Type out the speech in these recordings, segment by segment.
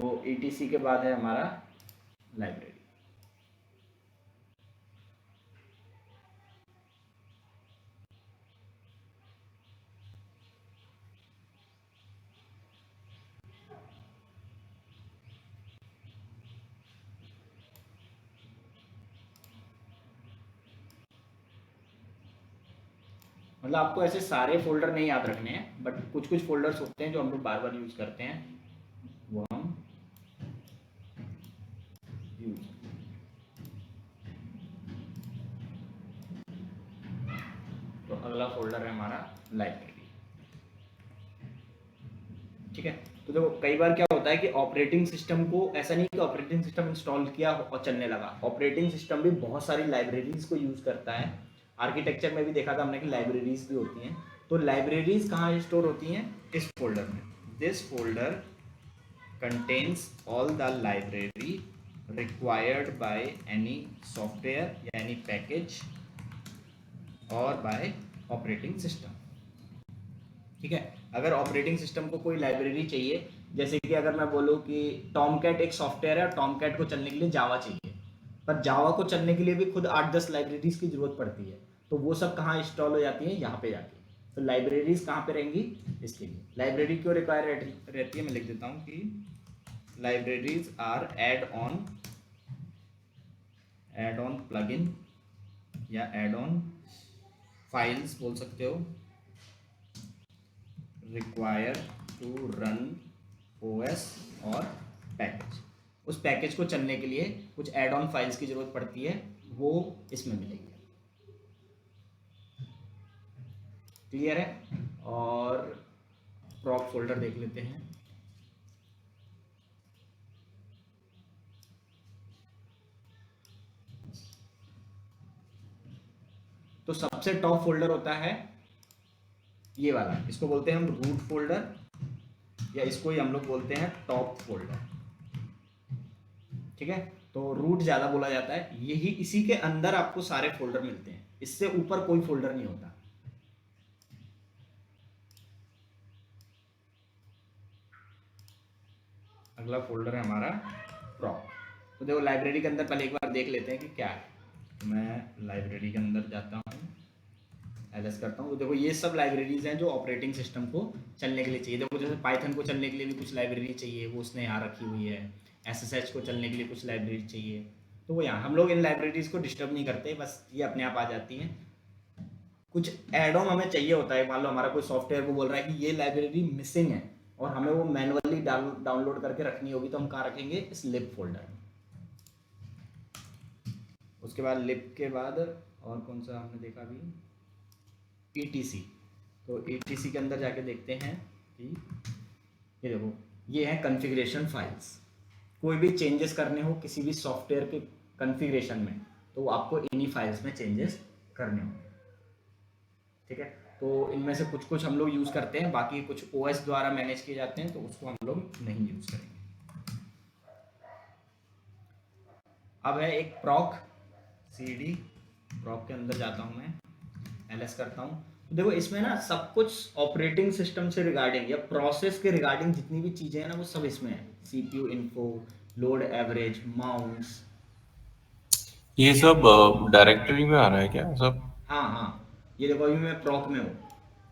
तो ETC के बाद है हमारा लाइब्रेरी। मतलब आपको ऐसे सारे फोल्डर नहीं याद रखने हैं, बट कुछ कुछ फोल्डर्स होते हैं जो हम लोग बार बार यूज करते हैं, वो हम यूज। तो अगला फोल्डर है हमारा लाइब्रेरी। ठीक है, तो देखो कई बार क्या होता है कि ऑपरेटिंग सिस्टम को, ऐसा नहीं कि ऑपरेटिंग सिस्टम इंस्टॉल किया और चलने लगा, ऑपरेटिंग सिस्टम भी बहुत सारी लाइब्रेरीज को यूज करता है। आर्किटेक्चर में भी देखा था हमने कि लाइब्रेरीज भी होती हैं। तो लाइब्रेरीज कहाँ स्टोर होती हैं? इस फोल्डर में। This folder contains all the library required by any software या एनी पैकेज और बाय ऑपरेटिंग सिस्टम। ठीक है, अगर ऑपरेटिंग सिस्टम को कोई लाइब्रेरी चाहिए, जैसे कि अगर मैं बोलूँ कि टॉमकैट एक सॉफ्टवेयर है और टॉमकैट को चलने के लिए जावा चाहिए, पर जावा को चलने के लिए भी खुद 8-10 लाइब्रेरीज की जरूरत पड़ती है, तो वो सब कहाँ इंस्टॉल हो जाती है? यहाँ पे जाके। तो लाइब्रेरीज कहाँ पे रहेंगी? इसके लिए लाइब्रेरी क्यों रिक्वायर रहती है, मैं लिख देता हूँ कि libraries are add on plugin या एड ऑन फाइल्स बोल सकते हो, रिक्वायर टू रन OS और पैकेज। उस पैकेज को चलने के लिए कुछ एड ऑन फाइल्स की जरूरत पड़ती है, वो इसमें मिलेगी। क्लियर है? और प्रॉप फोल्डर देख लेते हैं। तो सबसे टॉप फोल्डर होता है ये वाला, इसको बोलते हैं हम रूट फोल्डर, या इसको ही हम लोग बोलते हैं टॉप फोल्डर। ठीक है, तो रूट ज्यादा बोला जाता है, यही इसी के अंदर आपको सारे फोल्डर मिलते हैं, इससे ऊपर कोई फोल्डर नहीं होता। अगला फोल्डर है हमारा प्रॉप। तो देखो लाइब्रेरी के अंदर पहले एक बार देख लेते हैं कि क्या है। तो मैं लाइब्रेरी के अंदर जाता हूँ, एलएस करता हूँ, तो देखो ये सब लाइब्रेरीज हैं जो ऑपरेटिंग सिस्टम को चलने के लिए चाहिए। देखो जैसे पाइथन को चलने के लिए भी कुछ लाइब्रेरी चाहिए, वो उसने यहाँ रखी हुई है। SSH को चलने के लिए कुछ लाइब्रेरी चाहिए, तो वो यहाँ हम लोग इन लाइब्रेरीज को डिस्टर्ब नहीं करते, बस ये अपने आप आ जाती हैं। कुछ एड ऑन हमें चाहिए होता है, मान लो हमारा कोई सॉफ्टवेयर को बोल रहा है कि ये लाइब्रेरी मिसिंग है और हमें वो मैनुअली डाउनलोड करके रखनी होगी, तो हम कहाँ रखेंगे? इस लिब फोल्डर में। उसके बाद लिब के बाद और कौन सा हमने देखा अभी? ETC। तो ETC के अंदर जाके देखते हैं कि ये देखो, ये है कॉन्फ़िगरेशन फाइल्स। कोई भी चेंजेस करने हो किसी भी सॉफ्टवेयर के कॉन्फ़िगरेशन में, तो आपको इन्हीं फाइल्स में चेंजेस करने होंगे। ठीक है, तो इनमें से कुछ कुछ हम लोग यूज़ करते हैं, बाकी कुछ OS द्वारा मैनेज किए जाते हैं, तो उसको हम लोग नहीं यूज़ करेंगे। अब है एक प्रॉक CD। प्रॉक के अंदर जाता हूँ मैं, LS करता हूँ, तो देखो इसमें ना सब कुछ ऑपरेटिंग सिस्टम से रिगार्डिंग या प्रोसेस के रिगार्डिंग जितनी भी चीज़ें हैं ना, वो सब इसमें है। CPU info, load average, mounts, ये सब डायरेक्टरी में आ रहा है क्या सब? हाँ हाँ, ये देखो अभी मैं प्रॉक में हूँ,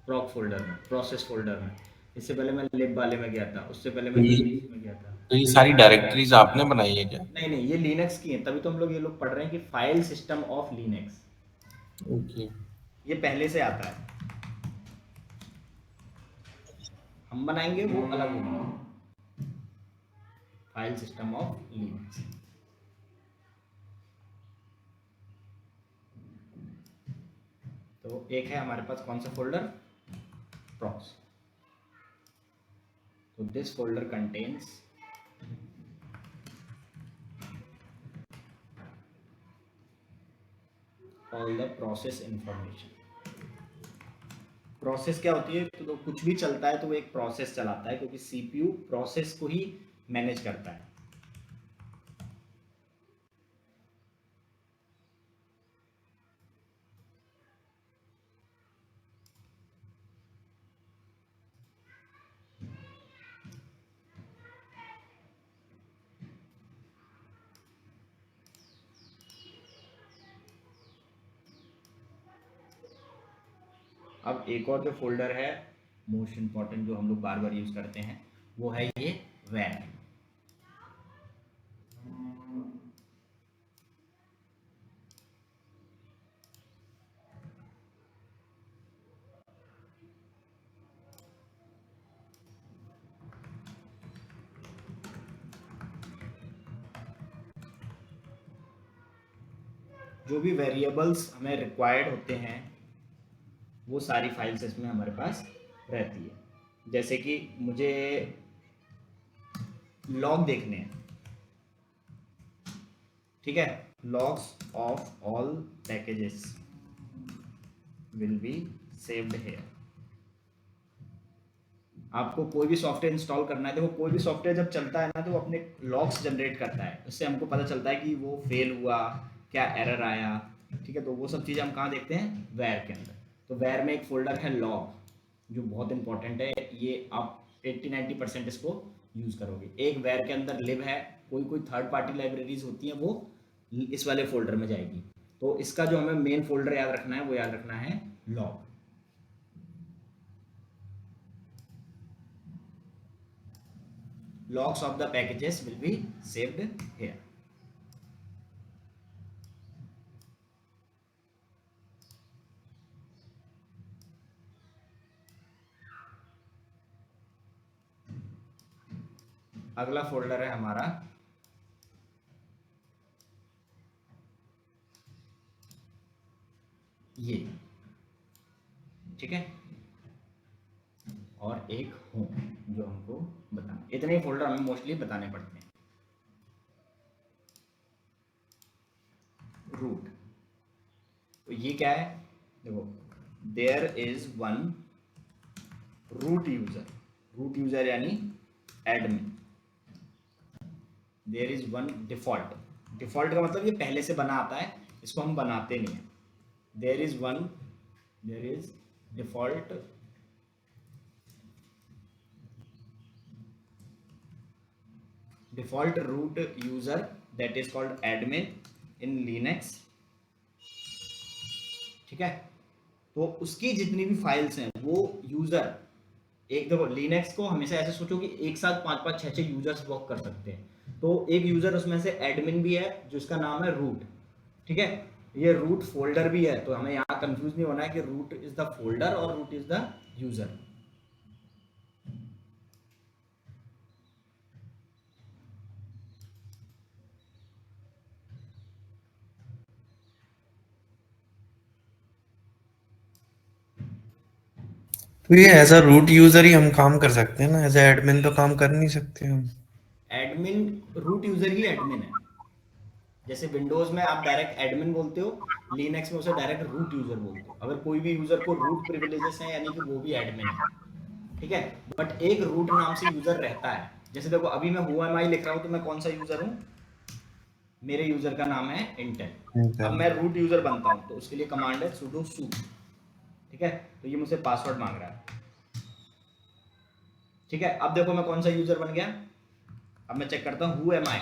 प्रॉक फोल्डर में, प्रोसेस फोल्डर में। इससे पहले मैं लिब वाले में गया था, उससे पहले तो मैं ये ETC में गया था। तो ये सारी डायरेक्टरीज आपने बनाई है क्या? नहीं नहीं, ये लिनक्स की है, तभी तो हम लोग ये लोग पढ़ रहे हैं कि file system of Linux, okay. ये पहले से आता है। हम बनाएंगे वो अलग होगा, फाइल सिस्टम ऑफ लिनक्स। तो एक है हमारे पास कौन सा फोल्डर? प्रॉक्स। तो this folder contains all the process information. Process क्या होती है? तो कुछ भी चलता है तो वो एक प्रोसेस चलाता है, क्योंकि CPU प्रोसेस को ही मैनेज करता है। अब एक और जो फोल्डर है मोस्ट इम्पॉर्टेंट, जो हम लोग बार बार यूज़ करते हैं, वो है ये वैर। जो भी वेरिएबल्स हमें रिक्वायर्ड होते हैं वो सारी फाइल्स इसमें हमारे पास रहती है। जैसे कि मुझे लॉग देखने हैं, ठीक है, logs of all packages will be saved here. आपको कोई भी सॉफ्टवेयर इंस्टॉल करना है, देखो कोई भी सॉफ्टवेयर जब चलता है ना तो वो अपने लॉग्स जनरेट करता है, उससे हमको पता चलता है कि वो फेल हुआ, क्या एरर आया, ठीक है। तो वो सब चीज़ें हम कहाँ देखते हैं, वैर के अंदर। तो वैर में एक फोल्डर है लॉग, जो बहुत इंपॉर्टेंट है, ये आप 80-90% इसको यूज़ करोगे। एक वैर के अंदर लिव है, कोई कोई थर्ड पार्टी लाइब्रेरीज होती हैं वो इस वाले फोल्डर में जाएगी। तो इसका जो हमें मेन फोल्डर याद रखना है वो याद रखना है log. Logs of the packages will be saved here. अगला फोल्डर है हमारा ये, ठीक है, और एक होम जो हमको बताना। इतने ही फोल्डर हमें मोस्टली बताने पड़ते हैं। रूट, तो ये क्या है, देखो there is one root user, root user यानी admin. There is one default, default का मतलब ये पहले से बना आता है, इसको हम बनाते नहीं है। There is one, there is default default root user that is called admin in Linux, ठीक है। तो उसकी जितनी भी फाइल्स हैं वो यूजर, एक देखो लिनक्स को हमेशा ऐसे सोचो कि एक साथ 5-5 6-6 यूजर्स वर्क कर सकते हैं। तो एक यूजर उसमें से एडमिन भी है जिसका नाम है रूट, ठीक है। ये रूट फोल्डर भी है, तो हमें यहाँ कंफ्यूज नहीं होना है कि रूट इज द फोल्डर और रूट इज द यूजर। तो ये एज अ रूट यूजर ही हम काम कर सकते हैं ना, एज अ एडमिन तो काम कर नहीं सकते हम। एडमिन, रूट यूजर ही एडमिन है। जैसे विंडोज में आप डायरेक्ट एडमिन बोलते हो, लिनक्स में उसे डायरेक्ट रूट यूजर बोलते हो। अगर कोई भी यूजर को रूट प्रिविलेजेस हैं यानी कि वो भी एडमिन है, ठीक है। बट एक रूट नाम से यूजर रहता है। जैसे देखो अभी मैं हु एम आई लिख रहा हूँ तो मैं कौन सा यूजर हूँ, मेरे यूजर का नाम है इंटेल। अब मैं रूट यूजर बनता हूँ तो उसके लिए कमांड है sudo su, ठीक है। तो ये मुझसे पासवर्ड मांग रहा है, ठीक है। अब देखो मैं कौन सा यूजर बन गया, अब मैं चेक करता हूँ हु एम आई,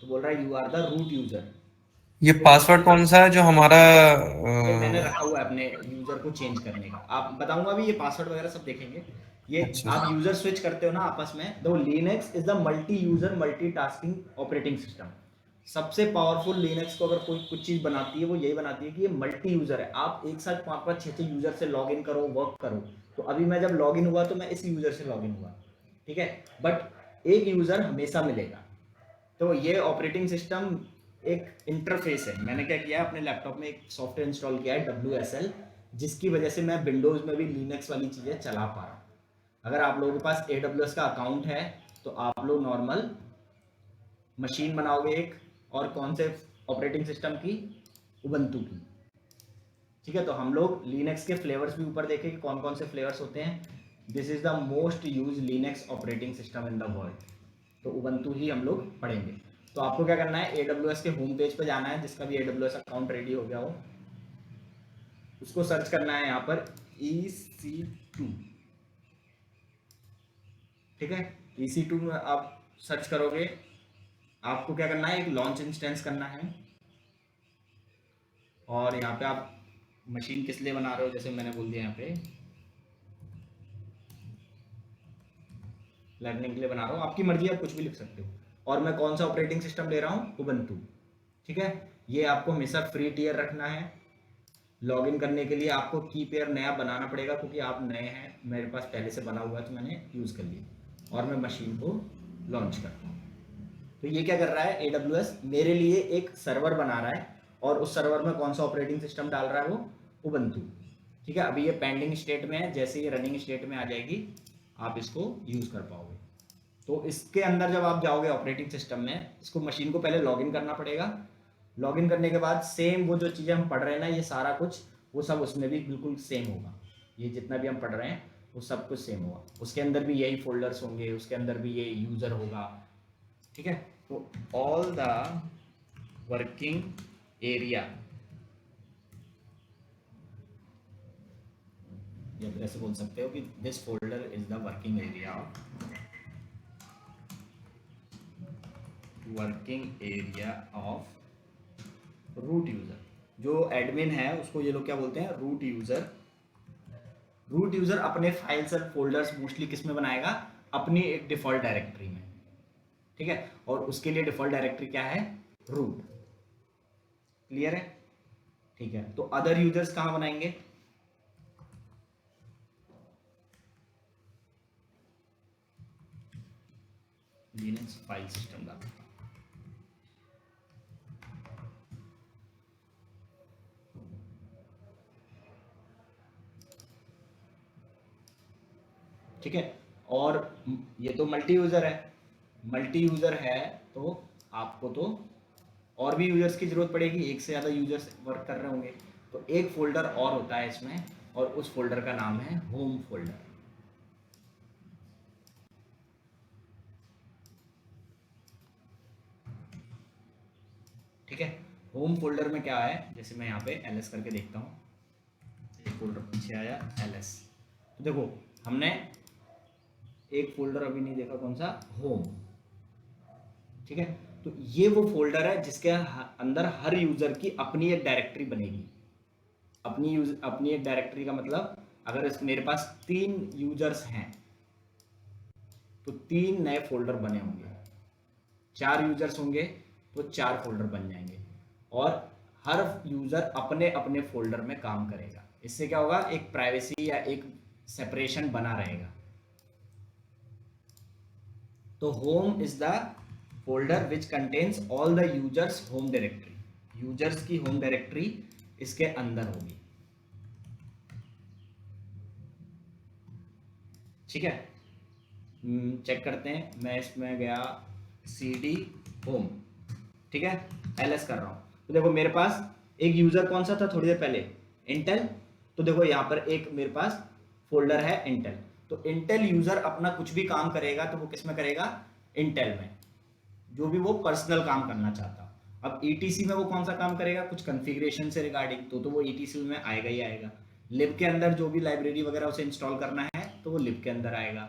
तो बोल रहा है you are the root user. ये पासवर्ड कौन सा है जो हमारा ये मैंने रखा हुआ है अपने यूजर को चेंज करने का, आप बताऊंगा अभी, ये पासवर्ड वगैरह सब देखेंगे। ये अच्छा आप यूजर स्विच करते हो ना आपस में, तो Linux is the multi user multitasking operating system. सबसे पावरफुल लिनक्स को अगर कोई कुछ चीज बनाती है वो यही बनाती है कि ये मल्टी यूजर है। आप एक साथ 5-5 6-6 यूजर से लॉग इन करो, वर्क करो। तो अभी मैं जब लॉग इन हुआ तो मैं इस यूजर से लॉग इन हुआ, ठीक है। बट एक यूजर हमेशा मिलेगा। तो ये ऑपरेटिंग सिस्टम एक इंटरफेस है। मैंने क्या किया है, अपने लैपटॉप में एक सॉफ्टवेयर इंस्टॉल किया है WSL, जिसकी वजह से मैं विंडोज़ में भी लिनक्स वाली चीज़ें चला पा रहा हूँ। अगर आप लोगों के पास AWS का अकाउंट है तो आप लोग नॉर्मल मशीन बनाओगे एक, और कौन से ऑपरेटिंग सिस्टम की, उबंटू की, ठीक है। तो हम लोग लिनक्स के फ्लेवर्स भी ऊपर देखें कि कौन कौन से फ्लेवर्स होते हैं। This is the most use Linux operating system in the world, तो उबंटू ही हम लोग पढ़ेंगे। तो आपको क्या करना है, AWS के होम पेज पे जाना है, जिसका भी AWS अकाउंट रेडी हो गया हो उसको सर्च करना है यहाँ पर EC2, ठीक है। EC2 में आप सर्च करोगे, आपको क्या करना है, एक लॉन्च इंस्टेंस करना है, और यहाँ पे आप मशीन किस लिए बना रहे हो, जैसे मैंने बोल दिया यहाँ पे लर्निंग के लिए बना रहा हूँ, आपकी मर्जी, आप कुछ भी लिख सकते हो। और मैं कौन सा ऑपरेटिंग सिस्टम ले रहा हूँ, उबंटू। ठीक है, ये आपको हमेशा फ्री टियर रखना है। लॉगिन करने के लिए आपको की पेयर नया बनाना पड़ेगा, क्योंकि आप नए हैं, मेरे पास पहले से बना हुआ है तो मैंने यूज़ कर लिया। और मैं मशीन को लॉन्च करता हूँ। तो ये क्या कर रहा है, AWS मेरे लिए एक सर्वर बना रहा है, और उस सर्वर में कौन सा ऑपरेटिंग सिस्टम डाल रहा है, वो उबंटू। ठीक है, अभी ये पेंडिंग स्टेट में है, जैसे ये रनिंग स्टेट में आ जाएगी आप इसको यूज़ कर पाओगे। तो इसके अंदर जब आप जाओगे ऑपरेटिंग सिस्टम में, इसको मशीन को पहले लॉगिन करना पड़ेगा। लॉगिन करने के बाद सेम वो जो चीज़ें हम पढ़ रहे हैं ना, ये सारा कुछ वो सब उसमें भी बिल्कुल सेम होगा। ये जितना भी हम पढ़ रहे हैं वो सब कुछ सेम होगा। उसके अंदर भी यही फोल्डर्स होंगे, उसके अंदर भी ये यूज़र होगा। ठीक है, तो ऑल द वर्किंग एरिया, या फिर ऐसे बोल सकते हो कि this folder is the working area of root user. जो एडमिन है उसको ये लोग क्या बोलते हैं, रूट यूजर। रूट यूजर अपने फाइल्स और फोल्डर्स मोस्टली किस में बनाएगा, अपनी एक डिफॉल्ट डायरेक्टरी में। ठीक है, और उसके लिए डिफॉल्ट डायरेक्टरी क्या है, रूट। क्लियर है? ठीक है, तो अदर यूजर्स कहां बनाएंगे, लिनक्स फाइल सिस्टम का। ठीक है, और ये तो मल्टी यूजर है। मल्टी यूजर है तो आपको तो और भी यूजर्स की जरूरत पड़ेगी, एक से ज़्यादा यूजर्स वर्क कर रहे होंगे। तो एक फोल्डर और होता है इसमें, और उस फोल्डर का नाम है होम फोल्डर। ठीक है, होम फोल्डर में क्या है, जैसे मैं यहाँ पे ls करके देखता हूँ, एक फोल्डर पीछे आया ls। तो देखो हमने एक फोल्डर अभी नहीं देखा, कौन सा, होम। ठीक है, तो ये वो फोल्डर है जिसके अंदर हर यूजर की अपनी एक डायरेक्टरी बनेगी। अपनी एक डायरेक्टरी का मतलब, अगर मेरे पास 3 यूजर्स हैं तो 3 नए फोल्डर बने होंगे। 4 यूजर्स होंगे तो 4 फोल्डर बन जाएंगे, और हर यूजर अपने अपने फोल्डर में काम करेगा। इससे क्या होगा, एक प्राइवेसी या एक सेपरेशन बना रहेगा। तो home is the folder which contains all the users home directory. Users की होम डायरेक्टरी इसके अंदर होगी। ठीक है, चेक करते हैं। मैं इसमें गया cd होम। ठीक है, ls कर रहा हूं, तो देखो मेरे पास एक यूजर कौन सा था थोड़ी देर पहले, इंटेल। तो देखो यहाँ पर एक मेरे पास फोल्डर है इंटेल। तो इंटेल यूजर अपना कुछ भी काम करेगा तो वो किस में करेगा, इंटेल में, जो भी वो पर्सनल काम करना चाहता। अब ETC में वो कौन सा काम करेगा, कुछ कॉन्फ़िगरेशन से रिगार्डिंग, तो वो ETC में आएगा ही आएगा। लिब के अंदर जो भी लाइब्रेरी वगैरह उसे इंस्टॉल करना है तो वो लिब के अंदर आएगा।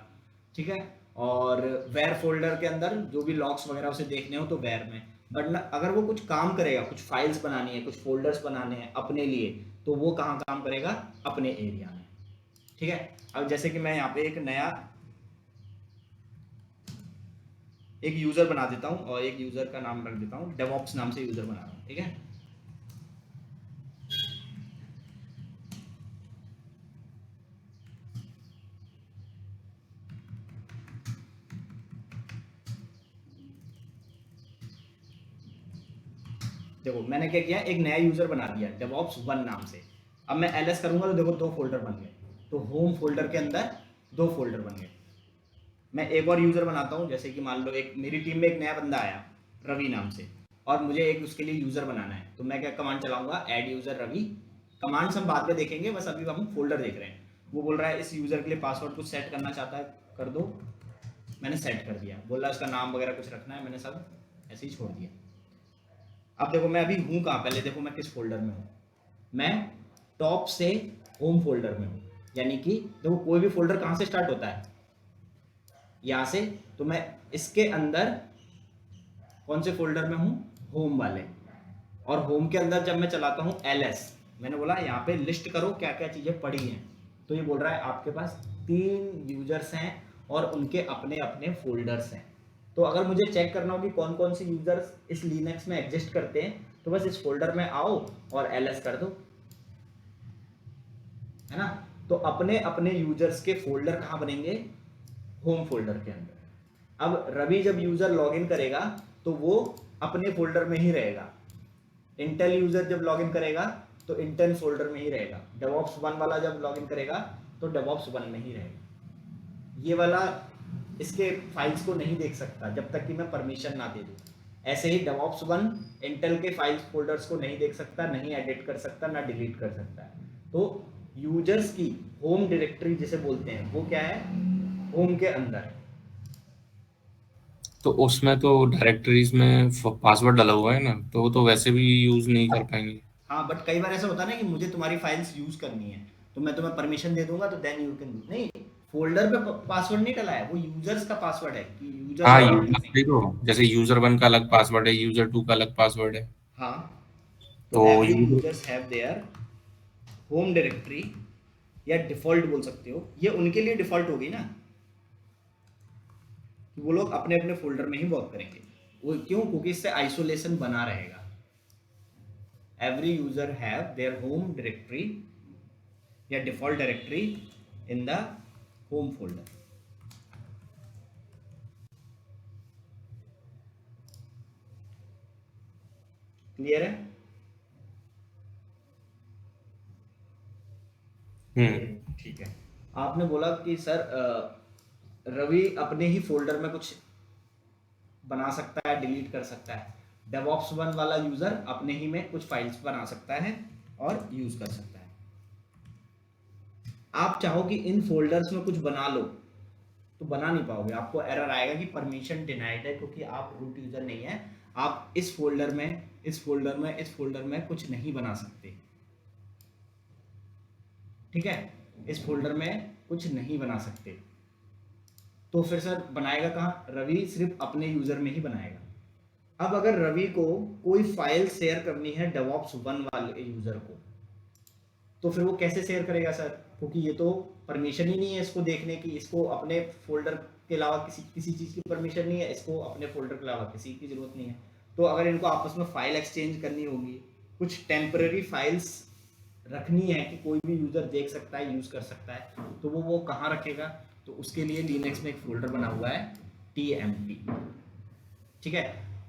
ठीक है, और वेयर फोल्डर के अंदर जो भी लॉग्स वगैरह उसे देखने हो तो वेयर में। बट अगर वो कुछ काम करेगा, कुछ फाइल्स बनानी है, कुछ फोल्डर्स बनाने हैं अपने लिए, तो वो कहाँ काम करेगा, अपने एरिया में। ठीक है, अब जैसे कि मैं यहाँ पे एक यूजर बना देता हूँ, और एक यूजर का नाम रख देता हूँ, डेवऑप्स नाम से यूजर बना रहा हूँ। ठीक है, देखो मैंने क्या किया, एक नया यूजर बना दिया DevOps1 नाम से। अब मैं ls करूंगा तो देखो 2 फोल्डर बन गए। तो होम फोल्डर के अंदर 2 फोल्डर बन गए। मैं एक और यूजर बनाता हूं, जैसे कि मान लो एक मेरी टीम में एक नया बंदा आया रवि नाम से, और मुझे एक उसके लिए यूजर बनाना है। तो मैं क्या कमांड चलाऊंगा, ऐड यूजर रवि। कमांड्स हम बाद में देखेंगे, बस अभी हम फोल्डर देख रहे हैं। वो बोल रहा है इस यूजर के लिए पासवर्ड कुछ सेट करना चाहता है, कर दो। मैंने सेट कर दिया। बोल रहा है उसका नाम वगैरह कुछ रखना है, मैंने सब ऐसे ही छोड़ दिया। अब देखो मैं अभी हूँ कहाँ, पहले देखो मैं किस फोल्डर में हूँ। मैं टॉप से होम फोल्डर में हूँ, यानी कि देखो कोई भी फोल्डर कहाँ से स्टार्ट होता है, यहाँ से। तो मैं इसके अंदर कौन से फोल्डर में हूँ, होम वाले। और होम के अंदर जब मैं चलाता हूँ ls, मैंने बोला यहाँ पे लिस्ट करो क्या क्या चीज़ें पड़ी हैं। तो ये बोल रहा है आपके पास 3 यूजर्स हैं और उनके अपने अपने फोल्डर्स हैं। तो अगर मुझे चेक करना हो कि कौन कौन से यूजर्स इस लिनक्स में एग्जिस्ट करते हैं, तो बस इस फोल्डर में आओ और ls कर दो, है ना। तो अपने अपने यूजर्स के फोल्डर कहाँ बनेंगे, होम फोल्डर के अंदर। अब रवि जब यूजर लॉगिन करेगा तो वो अपने फोल्डर में ही रहेगा, इंटेल यूजर जब लॉगिन करेगा तो इंटेल फोल्डर में ही रहेगा, डेवऑप्स 1 वाला जब लॉगिन करेगा तो डेवऑप्स 1 में ही रहेगा। ये वाला इसके फाइल्स को नहीं देख सकता जब तक कि मैं परमिशन ना दे दूं। ऐसे ही डेवऑप्स 1 इंटेल के फाइल्स फोल्डर्स को नहीं देख सकता, नहीं एडिट कर सकता, ना डिलीट कर सकता है। तो यूजर्स की होम डायरेक्टरी जिसे बोलते हैं वो क्या है, होम के अंदर। तो उसमें तो डायरेक्टरीज में पासवर्ड डाला हुआ है ना, तो वो तो वैसे भी यूज नहीं कर पाएंगे। हाँ बट कई बार ऐसा होता है ना कि मुझे तुम्हारी फाइल्स यूज करनी है, तो मैं तुम्हें परमिशन दे दूंगा तो देन यू कैन। नहीं, फोल्डर पे पासवर्ड नहीं डला है, वो यूजर्स का पासवर्ड है कि यूजर हाँ, लॉगिन यूजर करने। देखो, जैसे यूजर 1 का अलग पासवर्ड है, यूजर 2 का अलग पासवर्ड है। हाँ, तो तो every user users have their home directory, या डिफॉल्ट बोल सकते हो, ये उनके लिए डिफॉल्ट होगी ना कि वो लोग अपने अपने फोल्डर में ही वर्क करेंगे। वो क्यों, क्योंकि इससे आइसोलेशन बना रहेगा। Every user have their home directory या default directory in the home folder. Clear है। ठीक है। आपने बोला कि सर रवि अपने ही फोल्डर में कुछ बना सकता है, डिलीट कर सकता है। डेवऑप्स 1 वाला यूजर अपने ही में कुछ फाइल्स बना सकता है और यूज कर सकता है। आप चाहो कि इन फोल्डर्स में कुछ बना लो तो बना नहीं पाओगे, आपको एरर आएगा कि परमिशन डिनाइड है, क्योंकि आप रूट यूजर नहीं है। आप इस फोल्डर में, इस फोल्डर में, इस फोल्डर में कुछ नहीं बना सकते। ठीक है, इस फोल्डर में कुछ नहीं बना सकते। तो फिर सर बनाएगा कहाँ, रवि सिर्फ अपने यूजर में ही बनाएगा। अब अगर रवि को कोई फाइल शेयर करनी है डेवऑप्स 1 वाले यूजर को, तो फिर वो कैसे शेयर करेगा सर, क्योंकि ये तो परमिशन ही नहीं है इसको देखने की, इसको अपने फोल्डर के अलावा किसी चीज की परमिशन नहीं है, इसको अपने फोल्डर के अलावा किसी की जरूरत नहीं है। तो अगर इनको आपस में फाइल एक्सचेंज करनी होगी, कुछ टेम्पररी फाइल्स रखनी है कि कोई भी यूजर देख सकता है, यूज कर सकता है, तो वो कहाँ रखेगा। तो उसके लिए लिनक्स में एक फोल्डर बना हुआ है tmp। ठीक है,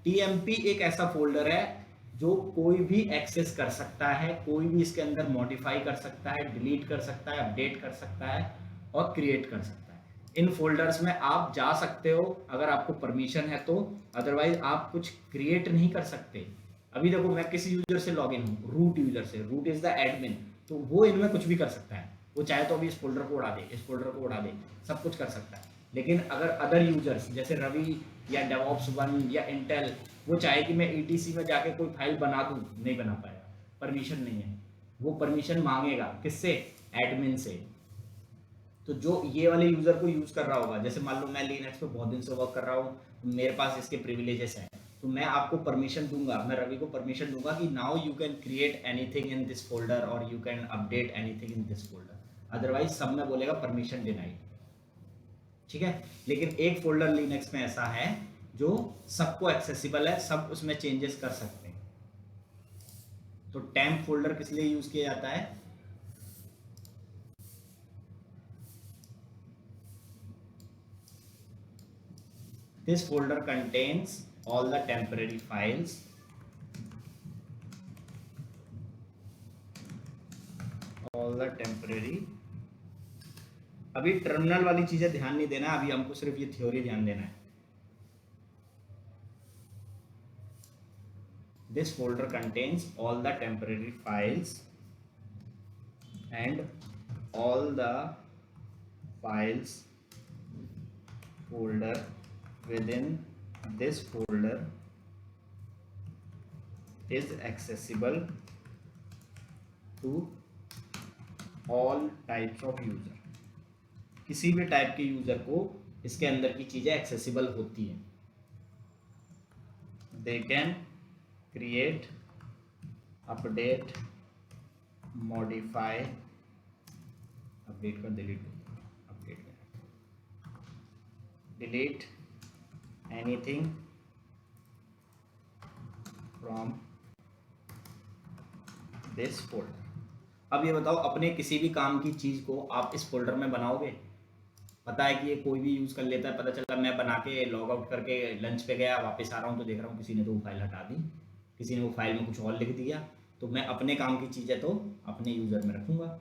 tmp एक ऐसा फोल्डर है जो कोई भी एक्सेस कर सकता है, कोई भी इसके अंदर मॉडिफाई कर सकता है, डिलीट कर सकता है, अपडेट कर सकता है और क्रिएट कर सकता है। इन फोल्डर्स में आप जा सकते हो अगर आपको परमिशन है तो, अदरवाइज आप कुछ क्रिएट नहीं कर सकते। अभी देखो मैं किसी यूजर से लॉगिन हूँ, रूट यूजर से, रूट इज द एडमिन, तो वो इनमें कुछ भी कर सकता है। वो चाहे तो अभी इस फोल्डर को उड़ा दे, इस फोल्डर को उड़ा दे, सब कुछ कर सकता है। लेकिन अगर अदर यूजर्स जैसे रवि या डेवऑप्स 1 या इंटेल, वो चाहे कि मैं ETC में जाके कोई फाइल बना दूं, नहीं बना पाएगा, परमिशन नहीं है। वो परमिशन मांगेगा किससे, एडमिन से। तो जो ये वाले यूजर को यूज कर रहा होगा, जैसे मान लो मैं लिनक्स पे बहुत दिन से वर्क कर रहा हूँ, मेरे पास इसके प्रिविलेजेस हैं, तो मैं आपको परमिशन दूंगा, मैं रवि को परमिशन दूंगा कि now you can create anything in this folder और you can update anything in this folder, otherwise सब में बोलेगा परमिशन डिनाइड। ठीक है, लेकिन एक फोल्डर लिनक्स में ऐसा है जो सबको एक्सेसिबल है, सब उसमें चेंजेस कर सकते हैं। तो टेम्प फोल्डर किस लिए यूज किया जाता है, this folder contains all the temporary files अभी टर्मिनल वाली चीजें ध्यान नहीं देना, अभी हमको सिर्फ ये थ्योरी ध्यान देना है। This folder contains all the temporary files and all the files folder within this folder is accessible to all types of user। किसी भी टाइप के यूजर को इसके अंदर की चीजें एक्सेसिबल होती हैं। They can create, update, modify, update कर, डिलीट, अपडेट कर, delete anything from this folder. अब ये बताओ, अपने किसी भी काम की चीज़ को आप इस फोल्डर में बनाओगे? पता है कि ये कोई भी यूज़ कर लेता है, पता चला मैं बना के लॉग आउट करके लंच पे गया, वापस आ रहा हूँ तो देख रहा हूँ किसी ने तो वो फाइल हटा दी, किसी ने वो फाइल में कुछ और लिख दिया। तो मैं अपने काम की चीज़ है तो अपने यूज़र में रखूँगा,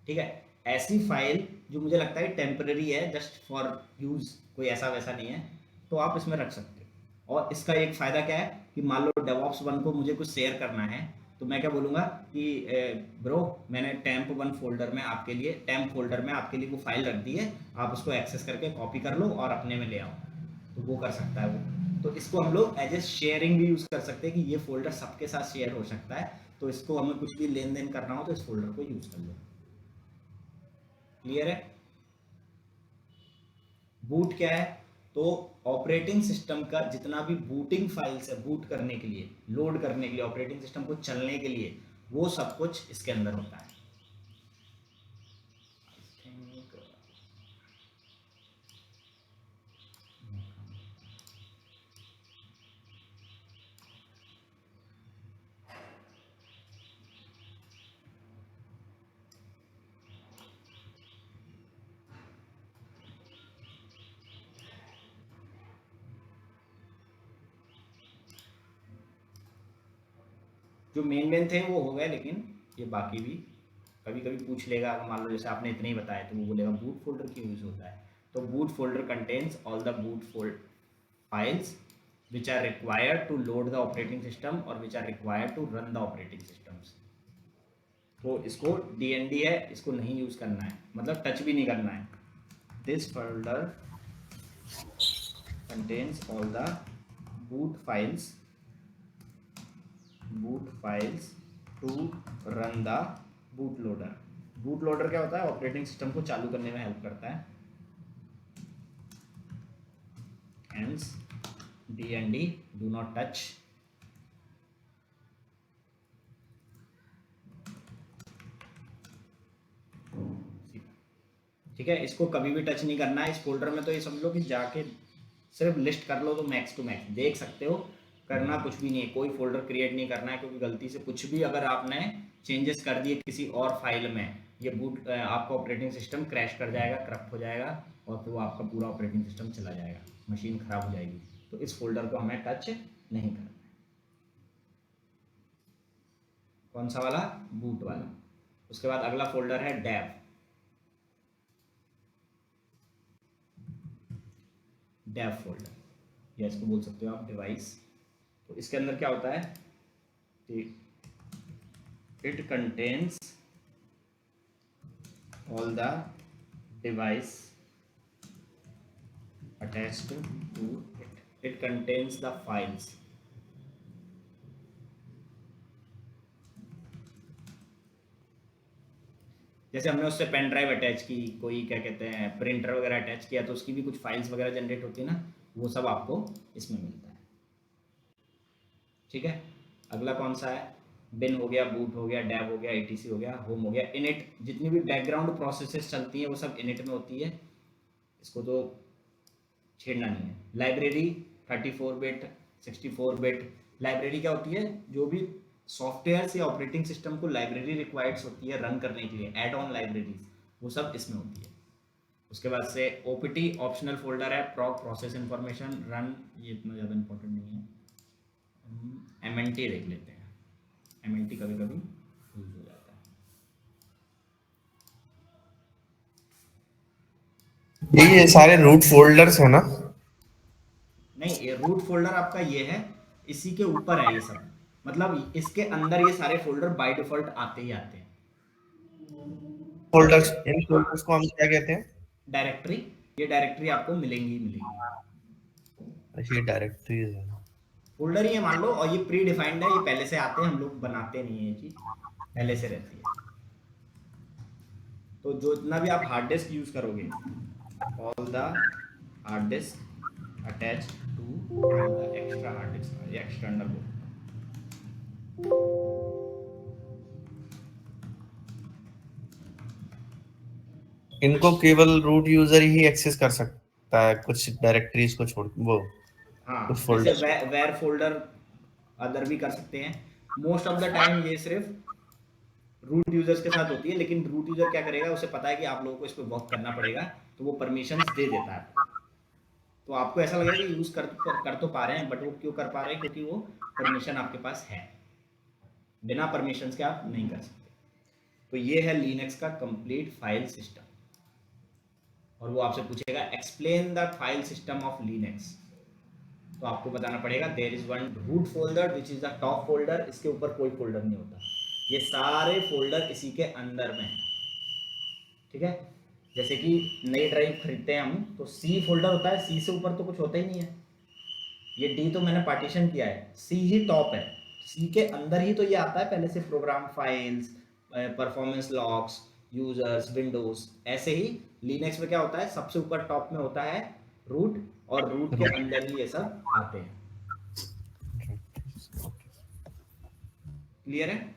ठीक है। ऐसी फाइल जो मुझे लगता है टेम्पररी है, जस्ट फॉर यूज़, कोई ऐसा वैसा नहीं है, तो आप इसमें रख सकते हो। और इसका एक फ़ायदा क्या है कि मान लो डेवऑप्स 1 को मुझे कुछ शेयर करना है, तो मैं क्या बोलूँगा कि ब्रो मैंने टेम्प 1 फोल्डर में आपके लिए, टेम्प फोल्डर में आपके लिए वो फाइल रख दी है, आप उसको एक्सेस करके कॉपी कर लो और अपने में ले आओ। तो वो कर सकता है वो। तो इसको हम लोग एज ए शेयरिंग भी यूज़ कर सकते हैं कि ये फोल्डर सबके साथ शेयर हो सकता है, तो इसको हमें कुछ भी लेन देन करना हो तो इस फोल्डर को यूज़ कर लो। क्लियर है? बूट क्या है? तो ऑपरेटिंग सिस्टम का जितना भी बूटिंग फाइल्स है, बूट करने के लिए, लोड करने के लिए, ऑपरेटिंग सिस्टम को चलने के लिए, वो सब कुछ इसके अंदर होता है। जो मेन थे वो हो गए, लेकिन ये बाकी भी कभी कभी पूछ लेगा। अगर मान लो जैसे आपने इतने ही बताया तो वो बोलेगा बूट फोल्डर क्यों यूज होता है। तो boot folder contains all the boot files which are required to load the operating system और which are required to run the operating systems. तो इसको DND है, इसको नहीं यूज करना है, मतलब टच भी नहीं करना है। This folder contains all the boot files to run the boot loader. Boot loader क्या होता है? ऑपरेटिंग सिस्टम को चालू करने में हेल्प करता है। Hence DND do not touch। ठीक है, इसको कभी भी टच नहीं करना है। इस फोल्डर में तो ये समझ लो कि जाके सिर्फ लिस्ट कर लो तो मैक्स टू मैक्स देख सकते हो, करना कुछ भी नहीं है, कोई फोल्डर क्रिएट नहीं करना है, क्योंकि गलती से कुछ भी अगर आपने चेंजेस कर दिए किसी और फाइल में, ये बूट आपका ऑपरेटिंग सिस्टम क्रैश कर जाएगा, करप्ट हो जाएगा, और फिर वो आपका पूरा ऑपरेटिंग सिस्टम चला जाएगा, मशीन खराब हो जाएगी। तो इस फोल्डर को हमें टच नहीं करना है। कौन सा वाला? बूट वाला। उसके बाद अगला फोल्डर है डेव। डेव फोल्डर या इसको बोल सकते हो आप डिवाइस। तो इसके अंदर क्या होता है? It contains all the device attached to it. It contains the files. जैसे हमने उससे पेन ड्राइव अटैच की, कोई क्या कहते हैं प्रिंटर वगैरह अटैच किया, तो उसकी भी कुछ फाइल्स वगैरह जनरेट होती है ना, वो सब आपको इसमें मिलता है। ठीक है, अगला कौन सा है? बिन हो गया, बूट हो गया, डेव हो गया, etc हो गया, होम हो गया, इनिट। जितनी भी बैकग्राउंड प्रोसेसेस चलती हैं वो सब इनिट में होती है, इसको तो छेड़ना नहीं है। Library 34 bit 64 bit. लाइब्रेरी क्या होती है? जो भी सॉफ्टवेयर या ऑपरेटिंग सिस्टम को लाइब्रेरी रिक्वायर्ड्स होती है रन करने के लिए, एड ऑन लाइब्रेरीज, वो सब इसमें होती है। उसके बाद से OPT ऑप्शनल फोल्डर है, प्रॉक प्रोसेस इंफॉर्मेशन रन, ये इतना ज़्यादा इंपॉर्टेंट नहीं है। MNT देख लेते हैं, MNT कभी कभी यूज हो जाता है। ये सारे रूट फोल्डर्स है ना? नहीं, ये रूट फोल्डर आपका ये है, इसी के ऊपर है ये सब, मतलब इसके अंदर ये सारे फोल्डर बाय डिफॉल्ट आते ही आते हैं। फोल्डर्स, इन फोल्डर्स को हम क्या कहते हैं? डायरेक्टरी। ये डायरेक्टरी आपको मिलेंगी ही मिलेंगी। अच्छा, ये डायरेक्टरीज है। फोल्डर ही है मान लो, और ये प्री डिफाइंड है, ये पहले से आते हैं, हम लोग बनाते नहीं है, ये चीज पहले से रहती है। तो जो इतना भी आप हार्ड डिस्क यूज करोगे, all the hard disk attach to all the extra hard disk, ये एक्सटर्नल हो। इनको केवल रूट यूजर ही एक्सेस कर सकते। सकता है कुछ डायरेक्टरीज को छोड़ वो हाँ, कुछ जैसे फोल्डर्स। वेर फोल्डर अदर भी कर सकते हैं। मोस्ट ऑफ द टाइम ये सिर्फ रूट यूजर्स के साथ होती है, लेकिन रूट यूजर क्या करेगा, उसे पता है कि आप लोगों को इस पर वर्क करना पड़ेगा, तो वो परमिशंस दे देता है। तो आपको ऐसा लगेगा कि यूज कर तो पा रहे हैं, बट वो क्यों कर पा रहे हैं, क्योंकि वो परमिशन आपके पास है। बिना परमिशंस के आप नहीं कर सकते। तो ये है लिनक्स का कंप्लीट फाइल सिस्टम। और वो आपसे पूछेगा explain the file system of Linux, तो आपको बताना पड़ेगा there is one root folder which is the top folder. इसके ऊपर कोई फोल्डर नहीं होता, ये सारे फोल्डर इसी के अंदर में है। ठीक है, जैसे कि नई ड्राइव खरीदते हैं हम, तो सी फोल्डर होता है, सी से ऊपर तो कुछ होता ही नहीं है। ये डी तो मैंने पार्टीशन किया है, सी ही टॉप है, सी के अंदर ही तो ये आता है पहले से, program files, performance logs, users, Windows. ऐसे ही लिनक्स में क्या होता है, सबसे ऊपर टॉप में होता है रूट, और रूट के अंदर ही ये सब आते हैं। क्लियर है?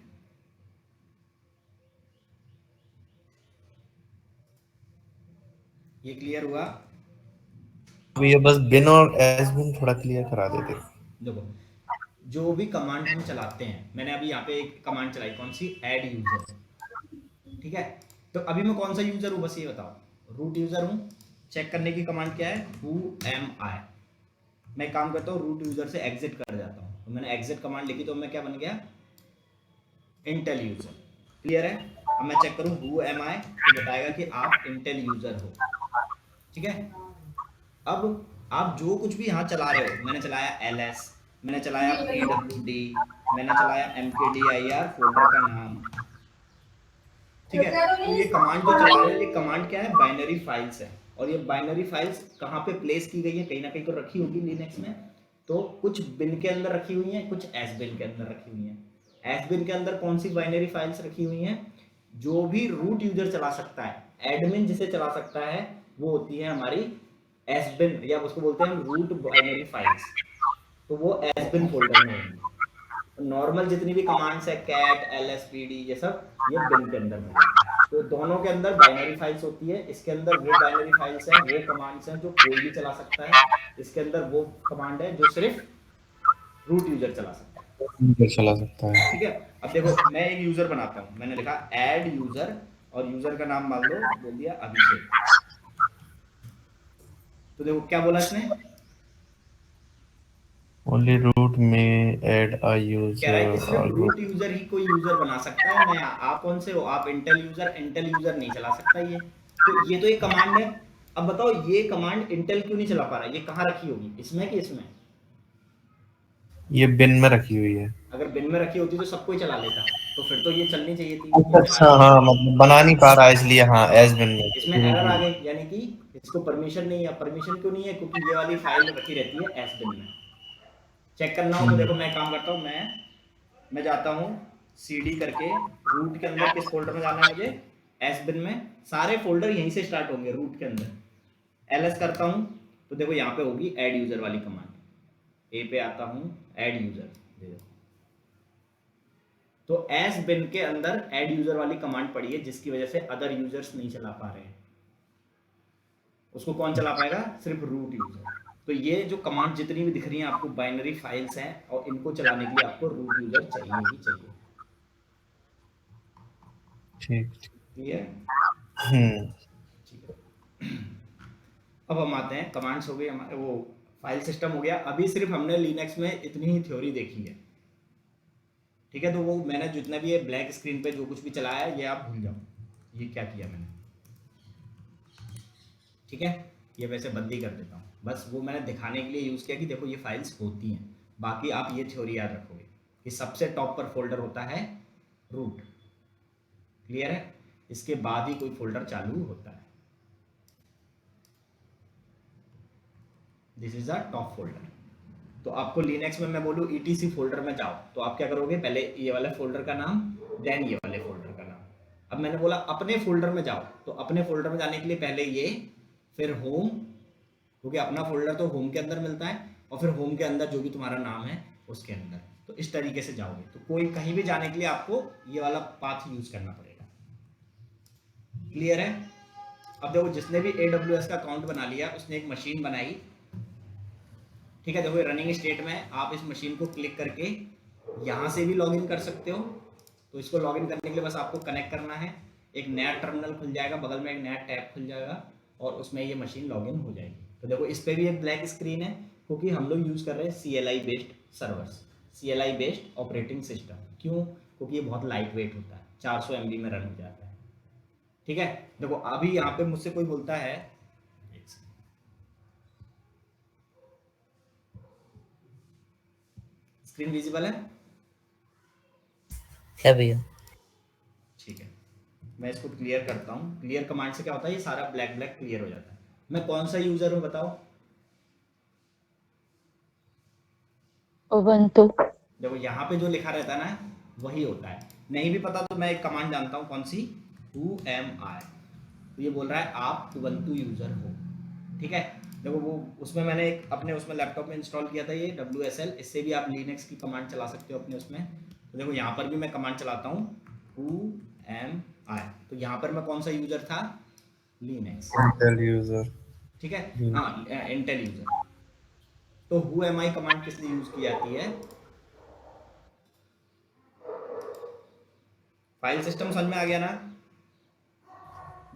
ये क्लियर हुआ? अब ये बस बिन और एस बिन थोड़ा क्लियर करा देते। देखो, जो भी कमांड हम चलाते हैं, मैंने अभी यहाँ पे एक कमांड चलाई, कौन सी, ऐड यूजर। ठीक है, तो अभी मैं कौन सा यूजर हूँ, बस ये बताओ, रूट यूजर हूँ। चेक करने की कमांड क्या है, हु एम आई। मैं काम करता हूँ, रूट यूजर से एग्जिट कर जाता हूँ, तो मैंने एग्जिट कमांड लिखी, तो मैं क्या बन गया, इंटेल यूजर। क्लियर है? अब मैं चेक करूँ हु एम आई, तो बताएगा कि आप इंटेल यूजर हो। ठीक है, अब आप जो कुछ भी यहाँ चला रहे हो, मैंने चलाया ls, मैंने चलाया pwd, मैंने चलाया mkdir फोल्डर का नाम। ठीक है, तो ये कमांड जो चला रहे हो, ये कमांड क्या है, बाइनरी फाइल्स है। और ये बाइनरी फाइल्स कहाँ पे प्लेस की गई है, कहीं ना कहीं तो रखी होगी लिनक्स में। तो कुछ बिन के अंदर रखी हुई हैं, कुछ एस बिन के अंदर रखी हुई हैं। एस बिन के अंदर कौन सी बाइनरी फाइल्स रखी हुई हैं, जो भी रूट यूजर चला सकता है, एडमिन जिसे चला सकता है, वो होती है हमारी एस बिन, या उसको बोलते हैं हम रूट बाइनरी फाइल्स। तो वो एस बिन फोल्डर में होंगी। नॉर्मल जितनी भी कमांड्स है, कैट, lspd, ये सब ये बिन के अंदर में। तो दोनों के अंदर बाइनरी फाइल्स होती है। इसके अंदर वो बाइनरी फाइल्स हैं, वो कमांड्स हैं जो कोई भी चला सकता है। इसके अंदर वो कमांड है जो सिर्फ रूट यूजर चला सकता है। चला सकता है। ठीक है, अब देखो, मैं एक यूजर बनाता हूँ, मैंने लिखा ऐड यूजर, और यूजर का नाम मान लो, बोल दिया अभिषेक। तो देखो क्या बोला इसने, ओनली रूट में ऐड अ कह रहा है कि यूजर सिर्फ और रूट यूजर ही कोई यूजर बना सकता है। मैं, आप कौन से हो, आप इंटेल यूजर, इंटेल यूजर नहीं चला सकता ये। तो ये तो एक कमांड है। अब बताओ, ये कमांड इंटेल क्यों नहीं चला पा रहा है, ये कहाँ रखी होगी, इसमें कि इसमें? ये बिन में रखी हुई है। अगर बिन में रखी होती तो सबको ही चला लेता, तो फिर तो ये चलनी चाहिए थी, अच्छा ये चला अच्छा, नहीं रहा। हाँ मतलब बना नहीं पा रहा है इसलिए, हाँ एस बिन इसमें एरर आ में। गई, यानी कि इसको परमिशन नहीं है। परमिशन क्यों नहीं है, क्योंकि ये वाली फाइल रखी रहती है एस बिन में। चेक करना हो तो देखो, मैं काम करता हूँ, मैं जाता हूँ cd करके, रूट के अंदर किस फोल्डर में जाना है मुझे, एस बिन में। सारे फोल्डर यहीं से स्टार्ट होंगे रूट के अंदर। ls करता हूँ, तो देखो यहाँ पे होगी ऐड यूजर वाली कमांड। ए पे आता हूँ, ऐड यूजर, तो एस बिन के अंदर ऐड यूजर वाली कमांड पड़ी है, जिसकी वजह से अदर यूजर्स नहीं चला पा रहे हैं। उसको कौन चला पाएगा, सिर्फ रूट यूजर। तो ये जो कमांड जितनी भी दिख रही हैं आपको, बाइनरी फाइल्स हैं, और इनको चलाने के लिए आपको रूट यूजर चाहिए ही चाहिए। ठीक। क्लियर? हम्म। ठीक है, अब हम आते हैं, कमांड्स हो गए हमारे, वो फाइल सिस्टम हो गया। अभी सिर्फ हमने लिनक्स में इतनी ही थ्योरी देखी है। ठीक है, तो वो मैंने जितना भी ये ब्लैक स्क्रीन पे जो कुछ भी चलाया है, ये आप भूल जाओ, ये क्या किया मैंने। ठीक है, ये वैसे बंद ही कर देता हूँ, बस वो मैंने दिखाने के लिए यूज़ किया कि देखो ये फाइल्स होती हैं। बाकी आप ये थ्योरी याद रखोगे कि सबसे टॉप पर फोल्डर होता है रूट। क्लियर है? इसके बाद ही कोई फोल्डर चालू होता है। This is a top folder. तो आपको लिनक्स में मैं बोलूँ etc फोल्डर में जाओ, तो आप क्या करोगे, पहले ये वाले फोल्डर का नाम, देन ये वाले फोल्डर का नाम। अब मैंने बोला अपने फोल्डर में जाओ, तो अपने फोल्डर में जाने के लिए पहले ये, फिर होम, क्योंकि अपना फोल्डर तो होम के अंदर मिलता है, और फिर होम के अंदर जो भी तुम्हारा नाम है उसके अंदर। तो इस तरीके से जाओगे, तो कोई कहीं भी जाने के लिए आपको ये वाला पाथ यूज करना पड़ेगा। क्लियर है? अब देखो जिसने भी AWS का अकाउंट बना लिया उसने एक मशीन बनाई, ठीक है। देखो रनिंग स्टेट में आप इस मशीन को क्लिक करके यहाँ से भी लॉगिन कर सकते हो। तो इसको लॉगिन करने के लिए बस आपको कनेक्ट करना है, एक नया टर्मिनल खुल जाएगा, बगल में एक नया टैब खुल जाएगा और उसमें ये मशीन लॉगिन हो जाएगी। तो देखो इस पर भी एक ब्लैक स्क्रीन है क्योंकि हम लोग यूज़ कर रहे हैं CLI based servers, CLI based operating system. क्यों? क्योंकि ये बहुत लाइट वेट होता है, 400 MB में रन हो जाता है, ठीक है। देखो अभी यहाँ पे मुझसे कोई बोलता है, स्क्रीन विजिबल है भैया? ठीक है, मैं इसको क्लियर करता हूँ। क्लियर कमांड से क्या होता है, ये सारा ब्लैक ब्लैक क्लियर हो जाता है। मैं कौन सा यूजर हूँ बताओ? उबंटू। देखो यहाँ पे जो लिखा रहता है ना वही होता है। नहीं भी पता तो मैं एक कमांड जानता हूँ, कौन सी? Who am I। तो ये बोल रहा है आप उबंटू यूजर हो, ठीक है। देखो वो उसमें मैंने एक अपने उसमें लैपटॉप में इंस्टॉल किया था ये WSL, इससे भी आप लिनक्स की कमांड चला सकते हो अपने उसमें। तो देखो यहाँ पर भी मैं कमांड चलाता हूँ Who am I। तो यहाँ पर मैं कौन सा यूजर था? लिनक्स, इंटेल यूजर, ठीक है, हाँ इंटेल यूजर। तो Who am I कमांड किस लिए यूज की जाती है? फाइल सिस्टम समझ में आ गया ना?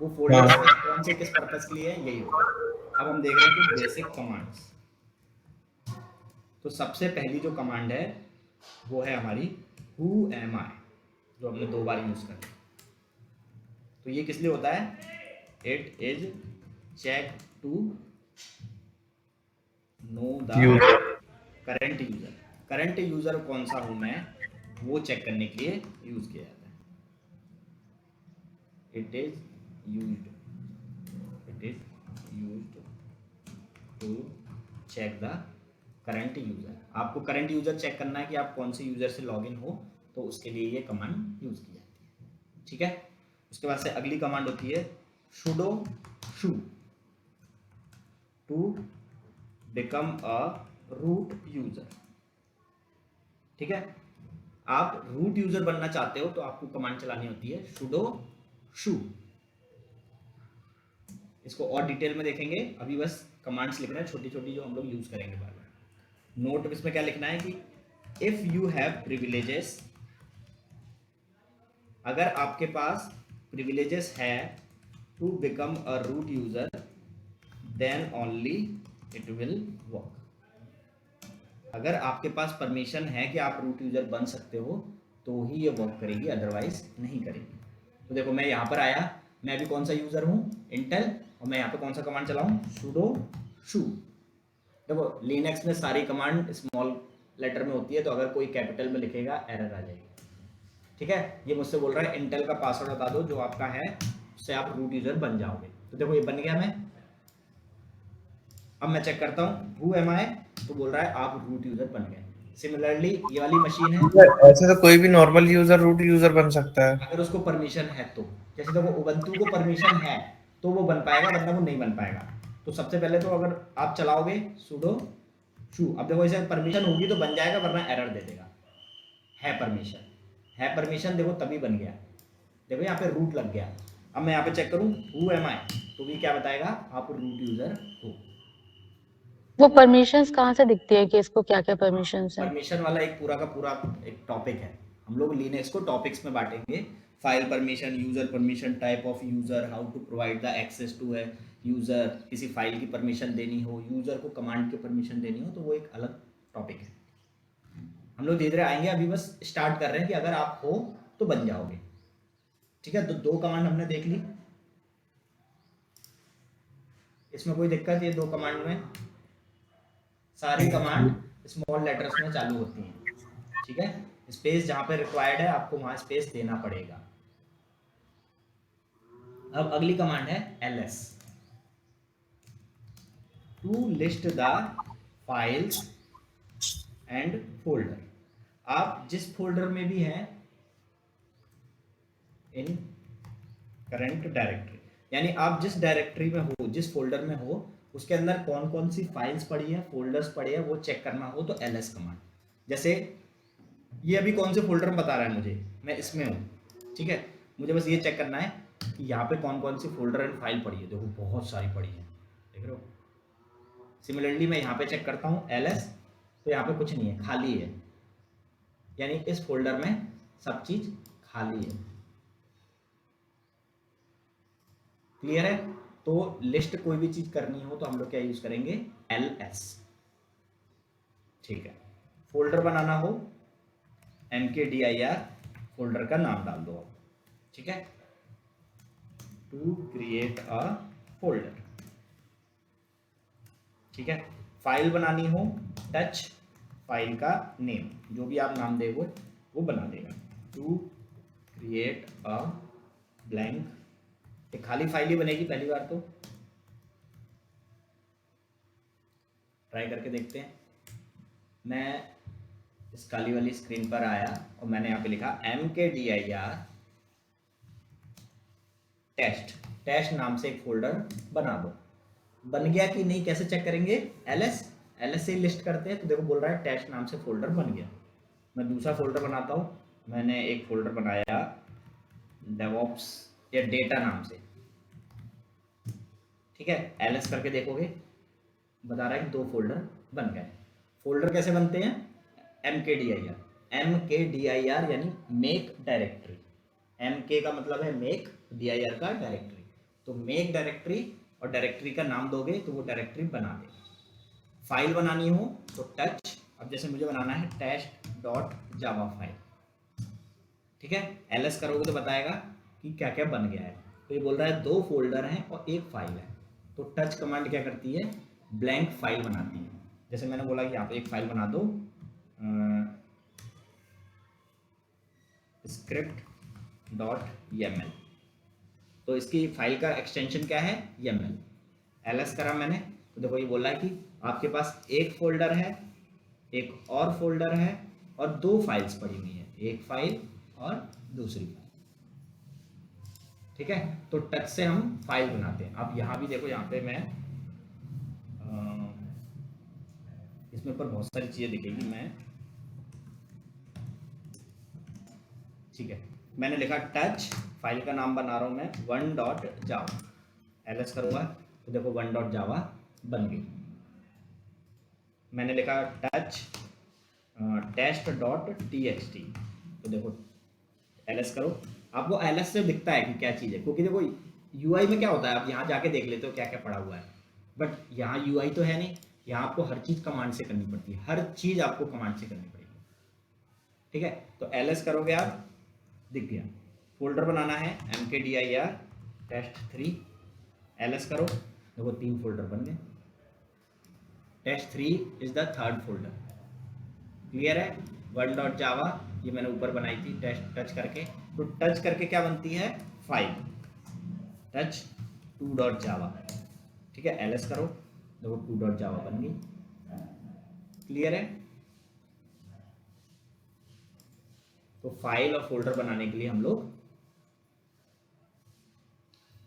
वो फोल्डर कौन से किस पर्पस के लिए है, यही होता है। अब हम देख रहे हैं कि बेसिक कमांड्स। तो सबसे पहली जो कमांड है वो है हमारी Who am I, जो हमने 2 बार यूज कर। तो ये किस लिए होता है? It is check to know the current user. Current user कौन सा हूं मैं, वो चेक करने के लिए यूज किया जाता है। It is used to check the current user. आपको करंट यूजर चेक करना है कि आप कौन से यूजर से लॉगिन हो, तो उसके लिए ये कमांड यूज की जाती है, ठीक है। उसके बाद से अगली कमांड होती है sudo shu to become a root user, ठीक है। आप रूट यूजर बनना चाहते हो तो आपको कमांड चलानी होती है sudo shu। इसको और डिटेल में देखेंगे, अभी बस कमांड्स लिख रहे हैं छोटी छोटी जो हम लोग यूज करेंगे बार बार। नोट इसमें क्या लिखना है कि इफ यू हैव प्रिविलेजेस, अगर आपके पास प्रिविलेजेस है to become a root user then only it will work. अगर आपके पास परमिशन है कि आप रूट यूजर बन सकते हो तो ही ये वर्क करेगी, अदरवाइज नहीं करेगी। तो देखो मैं यहाँ पर आया, मैं अभी कौन सा यूजर हूँ? इंटेल। और मैं यहाँ पे कौन सा कमांड चलाऊं? sudo shu। देखो लिनक्स में सारी कमांड स्मॉल लेटर में होती है, तो अगर कोई कैपिटल में लिखेगा एरर आ जाएगी, ठीक है। ये मुझसे बोल रहा है इंटेल का पासवर्ड बता दो जो आपका है, उससे आप रूट यूजर बन जाओगे। तो देखो ये बन गया मैं। अब मैं चेक करता हूँ Who am I, तो बोल रहा है आप रूट यूजर बन गए। सिमिलरली ये वाली मशीन है, ऐसे तो कोई भी नॉर्मल यूजर रूट यूजर बन सकता है अगर उसको परमिशन है तो। जैसे देखो उबंटू को परमिशन है तो वो बन पाएगा, वरना वो नहीं बन पाएगा। तो सबसे पहले तो अगर आप चलाओगे sudo shu, अब देखो इसे परमिशन होगी तो बन जाएगा, वरना एरर दे देगा। है परमिशन देखो तभी बन गया। देखो यहाँ पे रूट लग गया। अब मैं यहाँ पे चेक करूँ Who am I, तो भी क्या बताएगा? आप रूट यूजर हो। वो परमिशंस कहाँ से दिखती है कि इसको क्या क्या परमिशंस है? परमिशन वाला एक पूरा का पूरा एक टॉपिक है। हम लोग लिनक्स को टॉपिक्स में बांटेंगे, file permission, user permission, type of user, how to provide the access to है यूजर, किसी फाइल की परमिशन देनी हो, यूजर को कमांड की परमिशन देनी हो, तो वो एक अलग टॉपिक है। हम लोग धीरे धीरे आएंगे, अभी बस स्टार्ट कर रहे हैं कि अगर आप हो तो बन जाओगे, ठीक है। तो 2 कमांड हमने देख ली, इसमें कोई दिक्कत? ये 2 कमांड में सारी कमांड स्मॉल लेटर्स में चालू होती हैं, ठीक है। स्पेस जहां पे रिक्वायर्ड है आपको वहां स्पेस देना पड़ेगा। अब अगली कमांड है ls to list the files and folder. आप जिस फोल्डर में भी हैं इन करंट डायरेक्टरी, यानी आप जिस डायरेक्टरी में हो, जिस फोल्डर में हो, उसके अंदर कौन कौन सी फाइल्स पड़ी है, फोल्डर्स पड़े हैं, वो चेक करना हो तो ls कमांड। जैसे ये अभी कौन से फोल्डर में बता रहा है मुझे, मैं इसमें हूँ, ठीक है। मुझे बस ये चेक करना है कि यहाँ पे कौन कौन सी फोल्डर एंड फाइल पड़ी है। देखो बहुत सारी पड़ी है, देख रहे हो। सिमिलरली मैं यहाँ पे चेक करता हूँ ls, तो यहाँ पे कुछ नहीं है, खाली है, यानी इस फोल्डर में सब चीज खाली है। क्लियर है। तो लिस्ट कोई भी चीज करनी हो तो हम लोग क्या यूज करेंगे, ls। ठीक है। फोल्डर बनाना हो mkdir, फोल्डर का नाम डाल दो आप। ठीक है, टू क्रिएट अ फोल्डर। ठीक है। फाइल बनानी हो टच, फाइल का नेम जो भी आप नाम देंगे वो बना देगा। टू क्रिएट अ ब्लैंक, एक खाली फाइल ही बनेगी पहली बार, तो ट्राई करके देखते हैं। मैं इस काली वाली स्क्रीन पर आया और मैंने यहाँ पे लिखा mkdir टेस्ट नाम से एक फोल्डर बना दो। बन गया कि नहीं कैसे चेक करेंगे, ls से ही लिस्ट करते हैं। तो देखो बोल रहा है टेस्ट नाम से फोल्डर बन गया। मैं दूसरा फोल्डर बनाता हूँ। मैंने एक फोल्डर बनाया डेवऑप्स या डेटा नाम से। ठीक है, ls करके देखोगे बता रहा है कि 2 फोल्डर बन गए। फोल्डर कैसे बनते हैं, mkdir यानी मेक डायरेक्टरी। mk का मतलब है मेक, dir का डायरेक्टरी। तो मेक डायरेक्टरी और डायरेक्टरी का नाम दोगे तो वो डायरेक्टरी बना देगा। फाइल बनानी हो तो टच, अब जैसे मुझे बनाना है test.java फाइल। ठीक है, ls करोगे तो बताएगा कि क्या क्या बन गया है। तो ये बोल रहा है 2 फोल्डर हैं और 1 फाइल है। तो टच कमांड क्या करती है, ब्लैंक फाइल बनाती है। जैसे मैंने बोला कि यहाँ पे एक फाइल बना दो script.yml, तो इसकी फाइल का एक्सटेंशन क्या है, YAML। ls करा मैंने तो देखो ये बोल रहा है कि आपके पास एक फोल्डर है, एक और फोल्डर है और 2 फाइल्स पड़ी हुई है, एक फाइल और दूसरी फाइल। ठीक है, तो टच से हम फाइल बनाते हैं। अब यहाँ भी देखो, यहाँ पे मैं इसमें ऊपर बहुत सारी चीजें दिखेगी। मैं ठीक है, मैंने लिखा टच, फाइल का नाम बना रहा हूं मैं 1.java। ls करूँगा तो देखो 1.java बन गई। मैंने लिखा टच test.txt, तो देखो ls करो, आपको ls से दिखता है कि क्या चीज़ है, क्योंकि देखो यूआई में क्या होता है, आप यहाँ जाके देख लेते हो क्या क्या पड़ा हुआ है, बट यहाँ यूआई तो है नहीं। यहाँ आपको हर चीज़ कमांड से करनी पड़ती है, हर चीज़ आपको कमांड से करनी पड़ेगी। ठीक है, तो ls करोगे आप, दिख गया। फोल्डर बनाना है mkdir test3, ls करो, देखो 3 फोल्डर बन गए। test3 is the 3rd folder. Clear है। 1.java ये मैंने ऊपर बनाई थी टच करके, तो टच करके क्या बनती है, फाइल टच 2.java। ठीक है, ls करो, देखो 2.java बन गई। क्लियर है। तो फाइल और फोल्डर बनाने के लिए हम लोग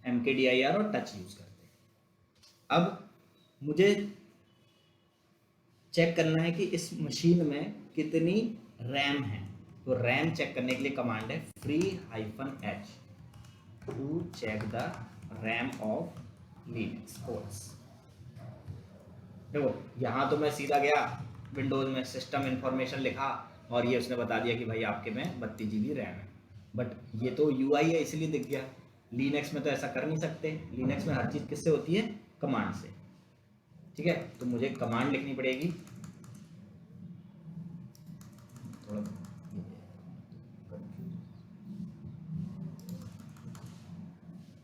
mkdir और टच यूज करते हैं। अब मुझे चेक करना है कि इस मशीन में कितनी रैम है, तो रैम चेक करने के लिए कमांड है free-h to check the RAM of Linux OS। देखो यहाँ तो मैं सीधा गया विंडोज में सिस्टम इंफॉर्मेशन लिखा और ये उसने बता दिया कि भाई आपके में 32 GB रैम है, बट ये तो यूआई है इसलिए दिख गया। लिनक्स में तो ऐसा कर नहीं सकते, लिनक्स में हर चीज़ किससे होती है, कमांड से। ठीक है, तो मुझे कमांड लिखनी पड़ेगी। थोड़ा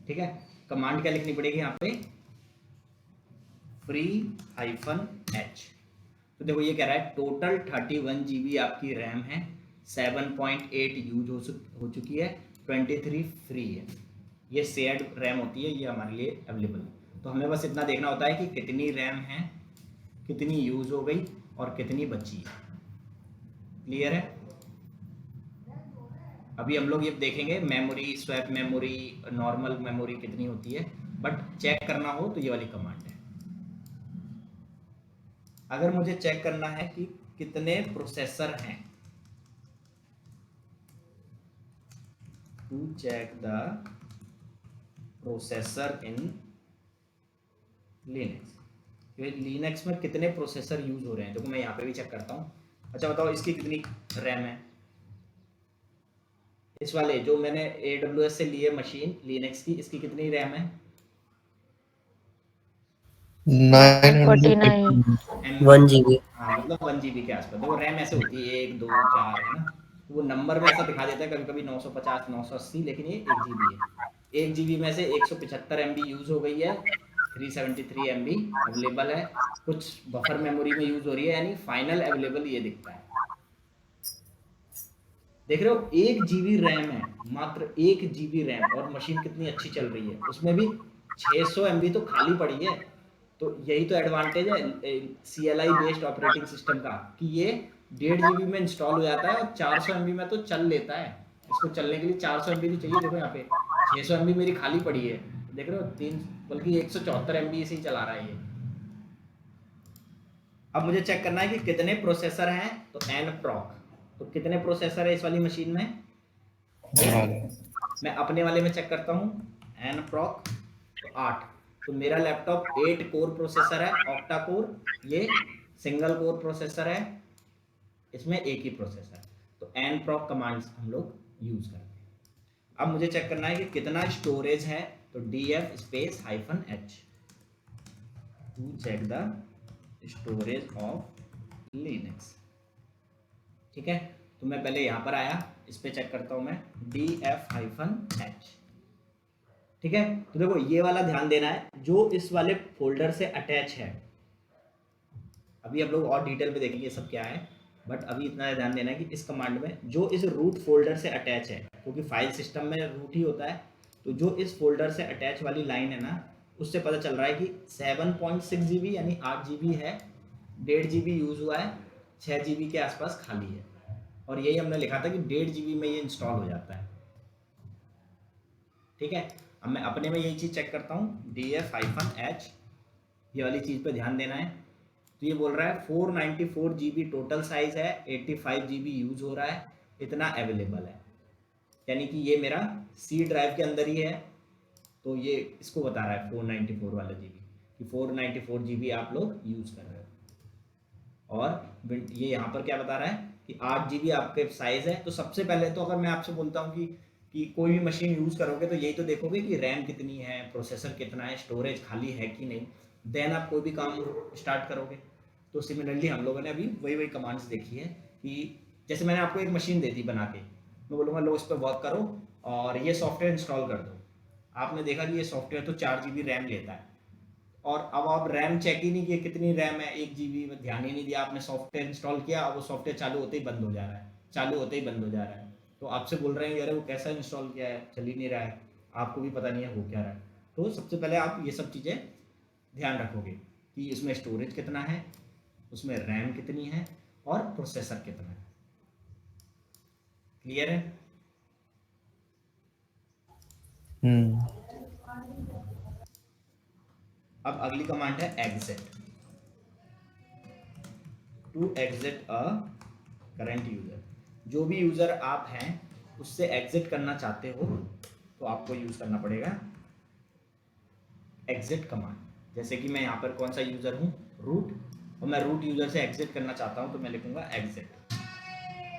ठीक है, कमांड क्या लिखनी पड़ेगी यहाँ पे, free-h। तो देखो ये कह रहा है टोटल 31 GB आपकी रैम है, 7.8 यूज हो चुकी है, 23 फ्री है। ये शेयर्ड रैम होती है, ये हमारे लिए अवेलेबल है। तो हमें बस इतना देखना होता है कि कितनी रैम है, कितनी यूज हो गई और कितनी बची है। क्लियर है। अभी हम लोग ये देखेंगे memory, swap memory, normal memory कितनी होती है, बट चेक करना हो तो ये वाली कमांड है। अगर मुझे चेक करना है कि कितने प्रोसेसर हैं, to check the processor in Linux. Linux में कितने प्रोसेसर यूज हो रहे हैं, देखो मैं यहाँ पे भी चेक करता हूँ। अच्छा बताओ इसकी कितनी रैम है, इस वाले जो मैंने AWS से लिए मशीन लिनक्स की, इसकी कितनी रैम है? 950 MB 1 GB। हाँ मतलब 1 GB के आसपास। देखो रैम ऐसे होती है 1 2 4 है ना, तो वो नंबर में ऐसा दिखा देता है कभी कभी 950 980, लेकिन ये 1 GB है। 1 GB में से 175 MB यूज हो गई है, 373 MB अवेलेबल है, कुछ बफर मेमोरी में यूज हो रही है, यानी फाइनल अवेलेबल ये दिखता है। देख रहे हो 1 GB रैम है, मात्र 1 GB रैम, और मशीन कितनी अच्छी चल रही है, उसमें भी 600 MB तो खाली पड़ी है। तो यही तो एडवांटेज है CLI बेस्ड ऑपरेटिंग सिस्टम का, कि ये 1.5 GB में इंस्टॉल हो जाता है और 400 MB में तो चल लेता है। इसको चलने के लिए 400 MB तो चाहिए। देखो यहाँ पे 600 MB मेरी खाली पड़ी है, देख रहे हो, 3 बल्कि 174 MB से ही चला रहा है ये। अब मुझे चेक करना है कि कितने प्रोसेसर हैं, तो nproc, तो कितने प्रोसेसर है इस वाली मशीन में, मैं अपने वाले में चेक करता हूँ nproc, तो 8। तो मेरा लैपटॉप 8 कोर प्रोसेसर है, ऑक्टा कोर, ये सिंगल कोर प्रोसेसर है, इसमें एक ही प्रोसेसर है। तो nproc कमांड्स हम लोग यूज करते हैं। अब मुझे चेक करना है कि कितना स्टोरेज है, तो df space -h to check the storage of Linux. ठीक है, तो मैं पहले यहाँ पर आया, इस पे चेक करता हूँ मैं df-h। ठीक है, तो देखो ये वाला ध्यान देना है जो इस वाले फोल्डर से अटैच है। अभी हम लोग और डिटेल पे देखेंगे सब क्या है, बट अभी इतना ध्यान देना है कि इस कमांड में जो इस रूट फोल्डर से अटैच है, क्योंकि फाइल सिस्टम में रूट ही होता है, तो जो इस फोल्डर से अटैच वाली लाइन है ना, उससे पता चल रहा है कि 7.6 GB यानी 8 GB है, 1.5 GB यूज हुआ है, 6 GB के आसपास खाली है। और यही हमने लिखा था कि 1.5 GB में ये इंस्टॉल हो जाता है। ठीक है, अब मैं अपने में यही चीज़ चेक करता हूँ df-h, ये वाली चीज़ पे ध्यान देना है। तो ये बोल रहा है 494 GB टोटल साइज है, 85 GB यूज हो रहा है, इतना अवेलेबल है, यानी कि ये मेरा C ड्राइव के अंदर ही है। तो ये इसको बता रहा है 494 वाला GB कि 494 GB आप लोग यूज कर रहे हो। और ये यहाँ पर क्या बता रहा है कि 8 GB आपके साइज है। तो सबसे पहले तो अगर मैं आपसे बोलता हूँ कि कोई भी मशीन यूज करोगे तो यही तो देखोगे कि रैम कितनी है, प्रोसेसर कितना है, स्टोरेज खाली है कि नहीं, देन आप कोई भी काम स्टार्ट करोगे। तो सिमिलरली हम लोगों ने अभी वही कमांड्स देखी है कि जैसे मैंने आपको एक मशीन दे दी बना के, मैं बोलूँगा लो इस पर वर्क करो और ये सॉफ्टवेयर इंस्टॉल कर दो। आपने देखा कि ये सॉफ्टवेयर तो 4 GB रैम लेता है, और अब आप रैम चेक ही नहीं किया कितनी रैम है, 1 GB में ध्यान ही नहीं दिया, आपने सॉफ्टवेयर इंस्टॉल किया, अब वो सॉफ्टवेयर चालू होते ही बंद हो जा रहा है, चालू होते ही बंद हो जा रहा है। तो आपसे बोल रहे हैं यार वो कैसा इंस्टॉल किया है, चल ही नहीं रहा है, आपको भी पता नहीं है हो क्या रहा है। तो सबसे पहले आप ये सब चीज़ें ध्यान रखोगे कि इसमें स्टोरेज कितना है, उसमें रैम कितनी है, और प्रोसेसर कितना है। क्लियर है? अब अगली कमांड है exit, to exit a current user. जो भी यूजर आप हैं उससे एग्जिट करना चाहते हो तो आपको यूज करना पड़ेगा एग्जिट कमांड। जैसे कि मैं यहाँ पर कौन सा यूजर हूँ, रूट, और मैं रूट यूजर से एग्जिट करना चाहता हूँ तो मैं लिखूंगा एग्जिट।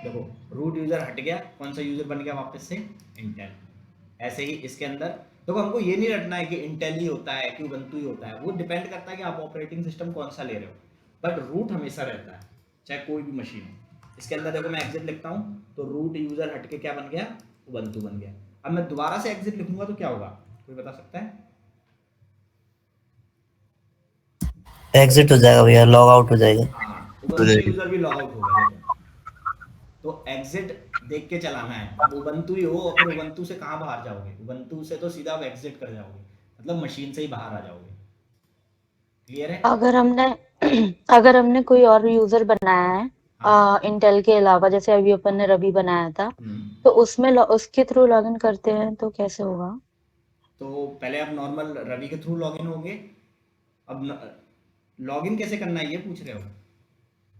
देखो रूट यूजर हट गया, कौन सा यूजर बन गया वापस से, इंटेल। ऐसे ही इसके अंदर देखो हमको ये नहीं रटना है कि इंटेल ही होता है कि उबंटू ही होता है, वो डिपेंड करता है कि आप ऑपरेटिंग सिस्टम कौन सा ले रहे हो, बट रूट हमेशा रहता है चाहे कोई भी मशीन हो। इसके अंदर देखो मैं एग्जिट लिखता हूँ तो रूट यूजर हट के क्या बन गया, उबंटू बन गया। अब मैं दोबारा से एग्जिट लिखूंगा तो क्या होगा, कोई बता सकता है? एग्जिट हो जाएगा भैया, लॉग आउट हो जाएगा। हाँ, उबंटू यूजर भी लॉग आउट होगा। तो एग्जिट देख के चलाना है। अब उबंटू ही हो और फिर उबंटू से कहाँ बाहर जाओगे, उबंटू से तो सीधा आप एग्जिट कर जाओगे, मतलब मशीन से ही बाहर आ जाओगे। क्लियर है? अगर हमने कोई और यूजर बनाया है इंटेल के अलावा, जैसे अभी अपन ने रवि बनाया था, तो उसमें उसके थ्रू लॉगिन करते हैं तो कैसे होगा? तो पहले आप नॉर्मल रवि के थ्रू लॉगिन होगे, अब लॉगिन कैसे करना है ये पूछ रहे हो?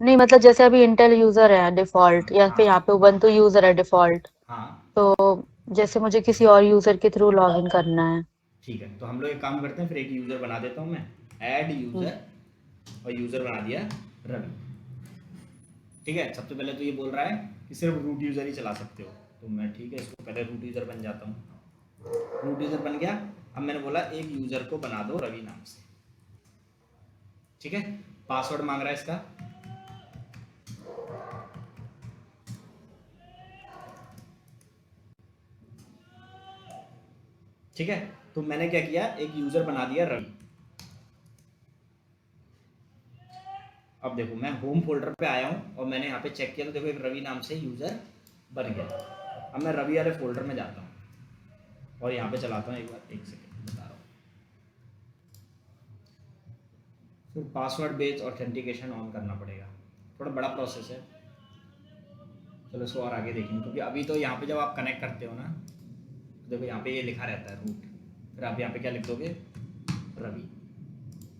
नहीं मतलब जैसे अभी इंटेल यूजर है डिफॉल्ट, या फिर यहाँ पे उबंटू यूजर है डिफॉल्ट, हाँ तो जैसे मुझे किसी और यूजर के थ्रू लॉगिन करना है ठीक है, तो हम लोग एक काम करते हैं, फिर एक यूज़र बना देता हूँ मैं, ऐड यूज़र, और यूज़र बना दिया रवि। ठीक है, सबसे पहले तो ये बोल रहा है कि सिर्फ रूट यूज़र ही चला सकते हो, तो मैं ठीक है इसको पहले रूट यूज़र बन जाता हूँ। रूट यूज़र बन गया। अब मैंने बोला एक यूज़र को बना दो रवि नाम से। ठीक है, पासवर्ड मांग रहा है इसका। ठीक है, तो मैंने क्या किया, एक यूज़र बना दिया रवि। अब देखो मैं होम फोल्डर पे आया हूँ और मैंने यहाँ पे चेक किया, तो देखो एक रवि नाम से यूज़र बन गया। अब मैं रवि वाले फोल्डर में जाता हूँ और यहाँ पे चलाता हूँ, एक बार, एक सेकेंड बता रहा हूँ। फिर पासवर्ड बेस्ड ऑथेंटिकेशन ऑन करना पड़ेगा, थोड़ा बड़ा प्रोसेस है, चलो इसको और आगे देखेंगे। क्योंकि अभी तो यहाँ पे जब आप कनेक्ट करते हो ना, तो देखो यहाँ पे ये लिखा रहता है रूट, फिर आप यहाँ पे क्या लिख दोगे, रवि।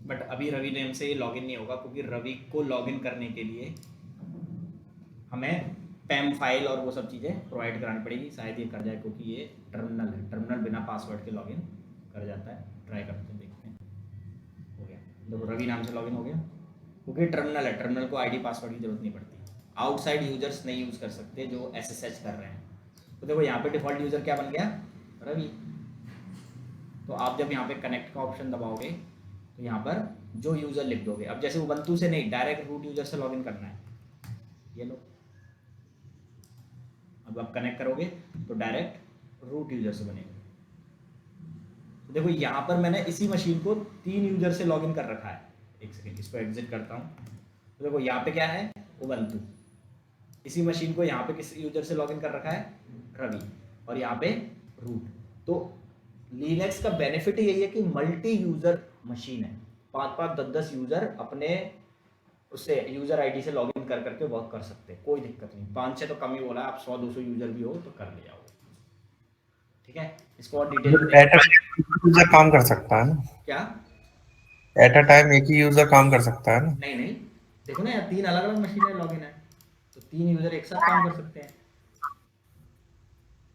बट अभी रवि नेम से ये लॉगिन नहीं होगा, क्योंकि रवि को लॉगिन करने के लिए हमें पैम फाइल और वो सब चीज़ें प्रोवाइड करानी पड़ेगी। शायद ये कर जाए, क्योंकि ये टर्मिनल है, टर्मिनल बिना पासवर्ड के लॉगिन कर जाता है। ट्राई करते हैं, देखते हैं। हो गया, देखो रवि नाम से लॉगिन हो गया, क्योंकि टर्मिनल है, टर्मिनल को आईडी पासवर्ड की जरूरत नहीं पड़ती। आउटसाइड यूजर्स नहीं यूज़ कर सकते जो SSH कर रहे हैं। तो देखो यहाँ पे डिफ़ॉल्ट यूज़र क्या बन गया, रवि। तो आप जब यहाँ पे कनेक्ट का ऑप्शन दबाओगे तो यहाँ पर जो यूज़र लिख दोगे। अब जैसे उबंटू से नहीं, डायरेक्ट रूट यूज़र से लॉगिन करना है, ये लो। अब आप कनेक्ट करोगे तो डायरेक्ट रूट यूज़र से बनेगा। तो देखो यहाँ पर मैंने इसी मशीन को 3 यूज़र से लॉगिन कर रखा है। एक सेकेंड, इसको एग्जिट करता हूँ। तो देखो यहाँ पे क्या है, उबंटू। इसी मशीन को यहाँ पे किस यूज़र से लॉगिन कर रखा है, रवि, और यहाँ पे रूट। तो लिनक्स का बेनिफिट यही है कि मल्टी यूज़र मशीन है, 5-5, 10-10 यूज़र अपने उससे यूज़र आईडी से लॉगिन कर करके वर्क कर सकते हैं, कोई दिक्कत नहीं। 5-6 तो कम ही बोला, आप 100-200 यूज़र भी हो तो कर ले जाओगे। ठीक है, इसको और डिटेल में एट अ यूजर काम कर सकता है ना, क्या, एट अ टाइम एक ही यूजर काम कर सकता है ना। नहीं नहीं, देखो ना यार, 3 अलग अलग मशीनें लॉगिन है, तो 3 यूज़र एक साथ काम कर सकते हैं।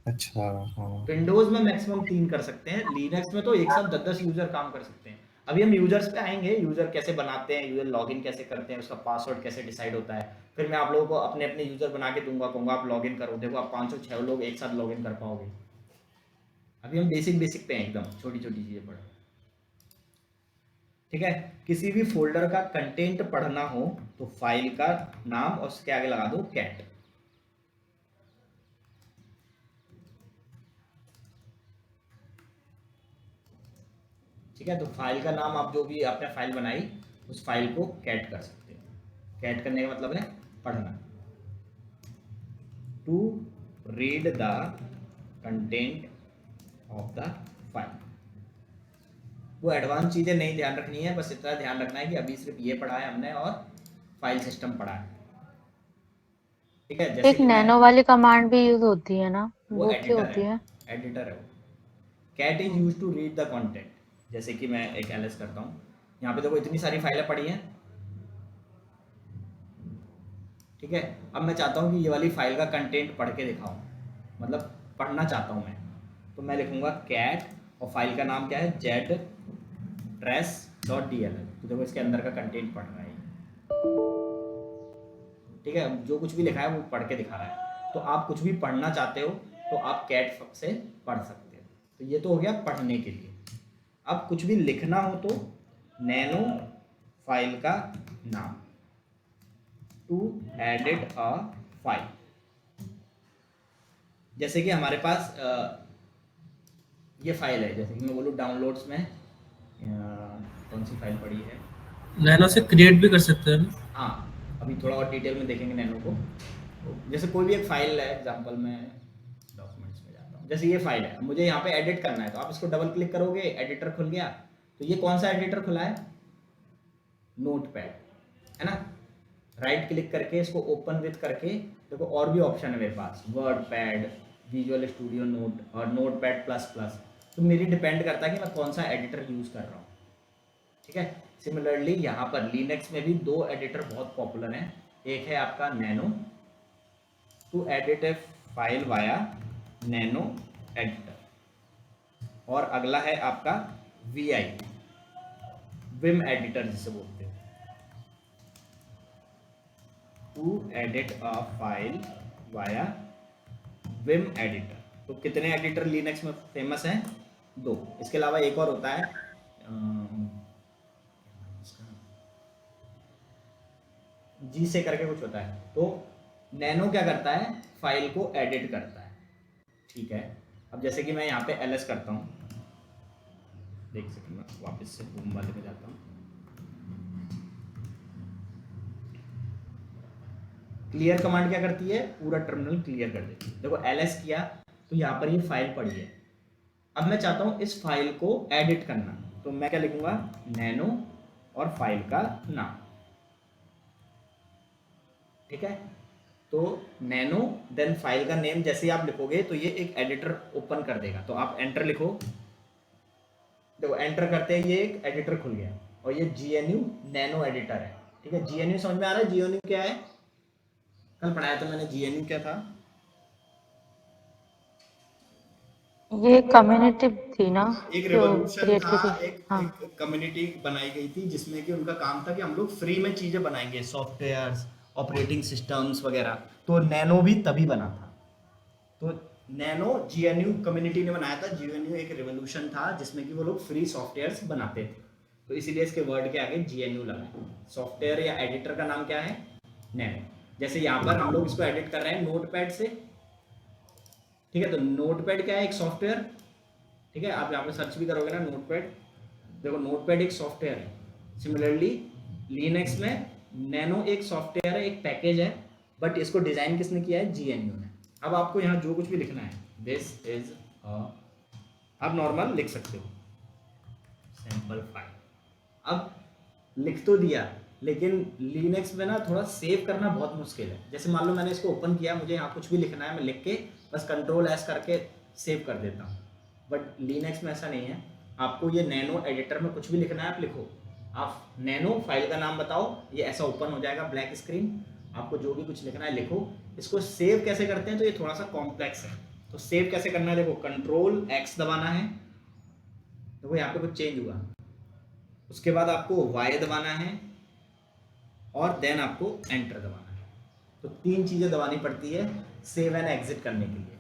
अच्छा, हाँ। विंडोज में मैक्सिमम 3 कर सकते हैं, लिनक्स में तो एक साथ 10-10 यूजर काम कर सकते हैं। अभी हम यूजर्स पे आएंगे, यूजर कैसे बनाते हैं, यूजर लॉगिन कैसे करते हैं, उसका पासवर्ड कैसे डिसाइड होता है। फिर मैं आप लोगों को अपने अपने यूजर बना के दूंगा, कहूँगा आप लॉगिन करो। देखो आप 500-6 लोग एक साथ लॉगिन कर पाओगे। अभी हम बेसिक पे हैं, एकदम छोटी छोटी चीजें पढ़। ठीक है, किसी भी फोल्डर का कंटेंट पढ़ना हो तो फाइल का नाम और उसके आगे लगा दो कैट। ठीक है, तो फाइल का नाम आप जो भी आपने फाइल बनाई उस फाइल को कैट कर सकते हो। कैट करने का मतलब है पढ़ना। To read the content of the file. वो एडवांस चीज़ें नहीं ध्यान रखनी है, बस इतना ध्यान रखना है कि अभी सिर्फ ये पढ़ा है हमने और फाइल सिस्टम पढ़ा है। ठीक है, जैसे एक नैनो वाली कमांड भी यूज होती है ना, वो वो क्या एडिटर होती है? एडिटर है वो। Cat is use to read the content. जैसे कि मैं एक एलएस करता हूँ, यहाँ पे देखो इतनी सारी फाइलें पड़ी हैं। ठीक है, अब मैं चाहता हूँ कि ये वाली फाइल का कंटेंट पढ़ के दिखाऊँ, मतलब पढ़ना चाहता हूँ मैं, तो मैं लिखूँगा कैट और फाइल का नाम क्या है, ztrace.dll। तो देखो इसके अंदर का कंटेंट पढ़ रहा है। ठीक है, जो कुछ भी लिखा है वो पढ़ के दिखा रहा है। तो आप कुछ भी पढ़ना चाहते हो तो आप कैट से पढ़ सकते हो। तो ये तो हो गया पढ़ने के लिए। अब कुछ भी लिखना हो तो नैनो फाइल का नाम, टू एडिट अ फाइल। जैसे कि हमारे पास ये फाइल है, जैसे कि मैं बोलूँ डाउनलोड्स में कौन सी फाइल पड़ी है, नैनो से क्रिएट भी कर सकते हैं ना। हाँ अभी थोड़ा और डिटेल में देखेंगे नैनो को। जैसे कोई भी एक फाइल है, एग्जांपल में डॉक्यूमेंट्स में जाता हूँ, जैसे ये फाइल है, मुझे यहाँ पे एडिट करना है, तो आप इसको डबल क्लिक करोगे, एडिटर खुल गया। तो ये कौन सा एडिटर खुला है, नोटपैड, है ना। राइट क्लिक करके इसको ओपन विथ करके देखो और भी ऑप्शन है मेरे पास, WordPad, Visual Studio note और नोटपैड प्लस प्लस। तो मेरी डिपेंड करता है कि मैं कौन सा एडिटर यूज़ कर रहा हूँ। ठीक है, सिमिलरली यहाँ पर लिनक्स में भी 2 एडिटर बहुत पॉपुलर हैं। एक है आपका nano, to edit a file via nano editor, और अगला है आपका VI, विम एडिटर जिसे बोलते हैं, to edit a file via vim editor. तो कितने एडिटर लिनक्स में फेमस हैं? 2। इसके अलावा एक और होता है जी से करके कुछ होता है। तो नैनो क्या करता है? फाइल को एडिट करता है, ठीक है। अब जैसे कि मैं यहाँ पे ls करता हूँ, देख सकते मैं वापस से होम वाले में जाता हूँ, क्लियर कमांड क्या करती है? पूरा टर्मिनल क्लियर कर देती है। देखो ls किया तो यहाँ पर ये फाइल पड़ी है। अब मैं चाहता हूँ इस फाइल को एडिट करना, तो मैं क्या लिखूंगा? नैनो और फाइल का नाम, ठीक है। तो नैनो देन फाइल का नेम जैसे ही आप लिखोगे तो ये एक एडिटर ओपन कर देगा। तो आप एंटर लिखो, देखो एंटर करते ही ये एक एडिटर खुल गया और ये GNU नैनो एडिटर है, ठीक है। GNU समझ में आ रहा है? GNU क्या है? कल पढ़ाया था मैंने, GNU क्या था? ये कम्युनिटी थी ना एक जो रेवोल्यूशन क्रिएट था, की थी। एक हाँ, एक कम्युनिटी बनाई गई थी जिसमें कि उनका काम था कि हम लोग फ्री में चीजें बनाएंगे, सॉफ्टवेयर्स, ऑपरेटिंग सिस्टम्स वगैरह। तो नैनो भी तभी बना था। तो नैनो GNU कम्युनिटी ने बनाया था। GNU एक रेवोल्यूशन था जिसमें कि वो लोग फ्री सॉफ्टवेयर्स बनाते थे, तो इसीलिए इसके वर्ड के आगे GNU लगा है। सॉफ्टवेयर या एडिटर का नाम क्या है? नैनो। जैसे यहाँ पर हम लोग इसको एडिट कर रहे हैं नोटपैड से, ठीक है। तो नोटपैड क्या है? एक सॉफ्टवेयर, ठीक है। आप यहाँ पे सर्च भी करोगे ना नोटपैड, देखो नोटपैड एक सॉफ्टवेयर है। सिमिलरली लिनक्स में नैनो एक सॉफ्टवेयर है, एक पैकेज है, बट इसको डिजाइन किसने किया है? GNU ने। अब आपको यहाँ जो कुछ भी लिखना है, दिस इज आप नॉर्मल लिख सकते हो, सैंपल फाइल। अब लिख तो दिया, लेकिन लिनक्स में ना थोड़ा सेव करना बहुत मुश्किल है। जैसे मान लो मैंने इसको ओपन किया, मुझे यहाँ कुछ भी लिखना है, मैं लिख के बस Ctrl+S करके सेव कर देता हूँ। बट लिनक्स में ऐसा नहीं है, आपको ये नैनो एडिटर में कुछ भी लिखना है आप लिखो, आप नैनो फाइल का नाम बताओ, ये ऐसा ओपन हो जाएगा ब्लैक स्क्रीन, आपको जो भी कुछ लिखना है लिखो। इसको सेव कैसे करते हैं? तो ये थोड़ा सा कॉम्प्लेक्स है। तो सेव कैसे करना है? देखो Ctrl+X दबाना है, देखो यहाँ पे कुछ चेंज हुआ। उसके बाद आपको Y दबाना है और देन आपको एंटर दबाना है। तो 3 चीज़ें दबानी पड़ती है सेव एंड एग्जिट करने के लिए।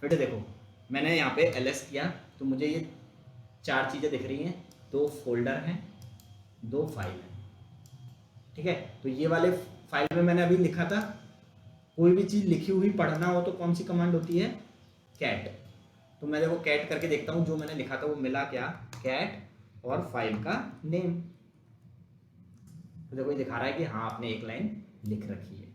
फिर देखो मैंने यहाँ पे ls किया तो मुझे ये 4 चीज़ें दिख रही हैं, 2 फोल्डर हैं, 2 फाइल हैं, ठीक है। तो ये वाले फाइल में मैंने अभी लिखा था, कोई भी चीज़ लिखी हुई पढ़ना हो तो कौन सी कमांड होती है? कैट। तो मैं देखो कैट करके देखता हूँ, जो मैंने लिखा था वो मिला क्या? कैट और फाइल का नेम। तो देखो ये दिखा रहा है कि हाँ आपने एक लाइन लिख रखी है,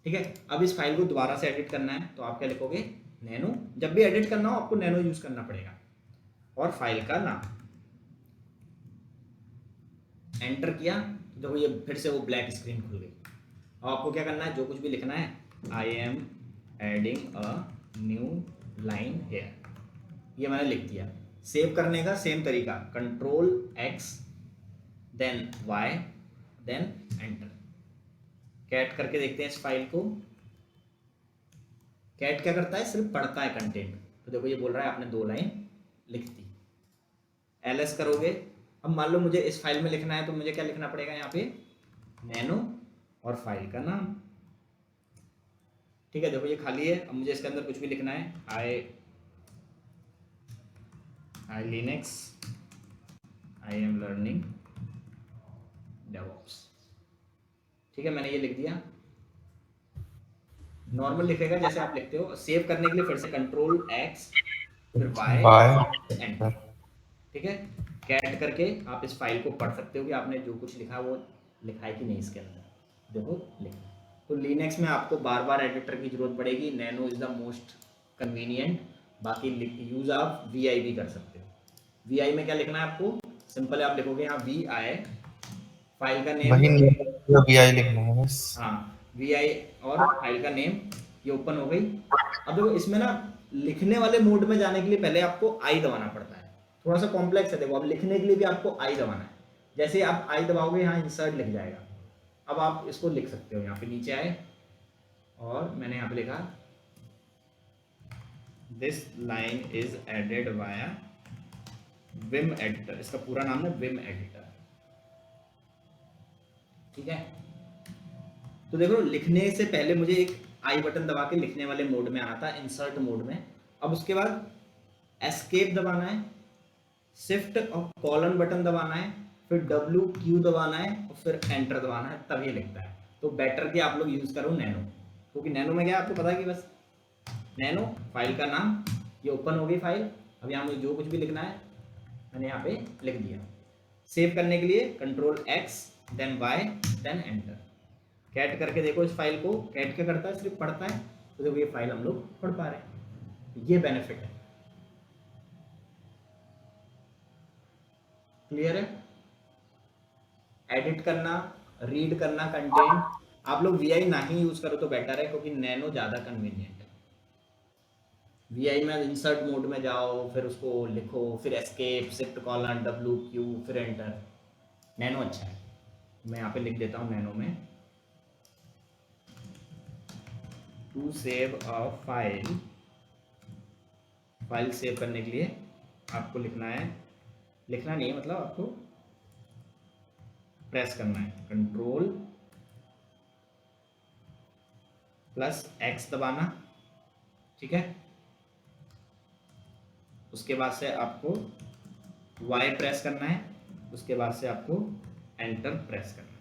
ठीक है। अब इस फाइल को दोबारा से एडिट करना है तो आप क्या लिखोगे? नैनो। जब भी एडिट करना हो आपको नैनो यूज करना पड़ेगा, और फाइल का नाम। एंटर किया तो देखो ये फिर से वो ब्लैक स्क्रीन खुल गई। अब आपको क्या करना है? जो कुछ भी लिखना है, I am adding a new line here, ये मैंने लिख दिया। सेव करने का सेम तरीका, Ctrl+X then Y then enter. Cat करके देखते हैं इस फाइल को। कैट क्या करता है? सिर्फ पढ़ता है कंटेंट। तो देखो ये बोल रहा है आपने 2 लाइन लिख दी। ls करोगे, अब मान लो मुझे इस फाइल में लिखना है तो मुझे क्या लिखना पड़ेगा? यहाँ पे नैनो और फाइल का नाम, ठीक है। देखो ये खाली है, अब मुझे इसके अंदर कुछ भी लिखना है, I Linux I am learning DevOps, ठीक है। मैंने ये लिख दिया, नॉर्मल लिखेगा जैसे आप लिखते हो। सेव करने के लिए फिर से Ctrl+X फिर Y एंटर, ठीक है। कैट करके आप इस फाइल को पढ़ सकते हो कि आपने जो कुछ लिखा वो लिखा है कि नहीं इसके अंदर। देखो लिखा। तो लिनक्स में आपको बार बार एडिटर की जरूरत पड़ेगी, nano is the most convenient. बाकी यूज आप VI भी कर सकते हो। VI में क्या लिखना है आपको? सिंपल है, आप लिखोगे यहाँ VI, फाइल का नेम, वही VI लिखना है बस। हाँ VI और फाइल का नेम, ये ओपन हो गई। अब देखो इसमें ना लिखने वाले मोड में जाने के लिए पहले आपको I दबाना पड़ता है, थोड़ा सा कॉम्प्लेक्स है। देखो अब लिखने के लिए भी आपको I दबाना है, जैसे आप I दबाओगे यहाँ इंसर्ट लिख जाएगा। अब आप इसको लिख सकते हो, यहाँ पे नीचे आए और मैंने यहाँ पे लिखा this line is added via vim editor, इसका पूरा नाम है विम एडिटर। ठीक है, तो देखो लिखने से पहले मुझे एक आई बटन दबा के लिखने वाले मोड में आना था, इंसर्ट मोड में। अब उसके बाद एस्केप दबाना है, शिफ्ट और कॉलन बटन दबाना है, फिर WQ दबाना है और फिर एंटर दबाना है, तब ये लिखता है। तो बेटर कि आप लोग यूज करो नैनो, क्योंकि नैनो में क्या आपको पता है कि बस नैनो फाइल का नाम, ये ओपन हो गई फाइल। अब यहाँ मुझे जो कुछ भी लिखना है मैंने यहाँ पे लिख दिया। सेव करने के लिए Ctrl+X then Y then enter. Cat करके देखो इस फाइल को, कैट क्या करता है, सिर्फ पढ़ता है। तो देखो ये फाइल हम लोग पढ़ पा रहे हैं, ये बेनिफिट है। क्लियर है? एडिट करना, रीड करना कंटेंट, आप लोग VI ना ही यूज करो तो बेटर है, क्योंकि नैनो ज्यादा कन्वीनियंट है। VI में इंसर्ट मोड में जाओ, फिर उसको लिखो, फिर एस्केप, शिफ्ट कॉलन, WQ, फिर एंटर। नैनो अच्छा है। मैं यहाँ पे लिख देता हूँ नैनो में, to save a file, file save करने के लिए आपको लिखना है, लिखना नहीं है मतलब आपको प्रेस करना है, Ctrl+X दबाना। ठीक है, उसके बाद से आपको Y प्रेस करना है, उसके बाद से आपको एंटर प्रेस करना है।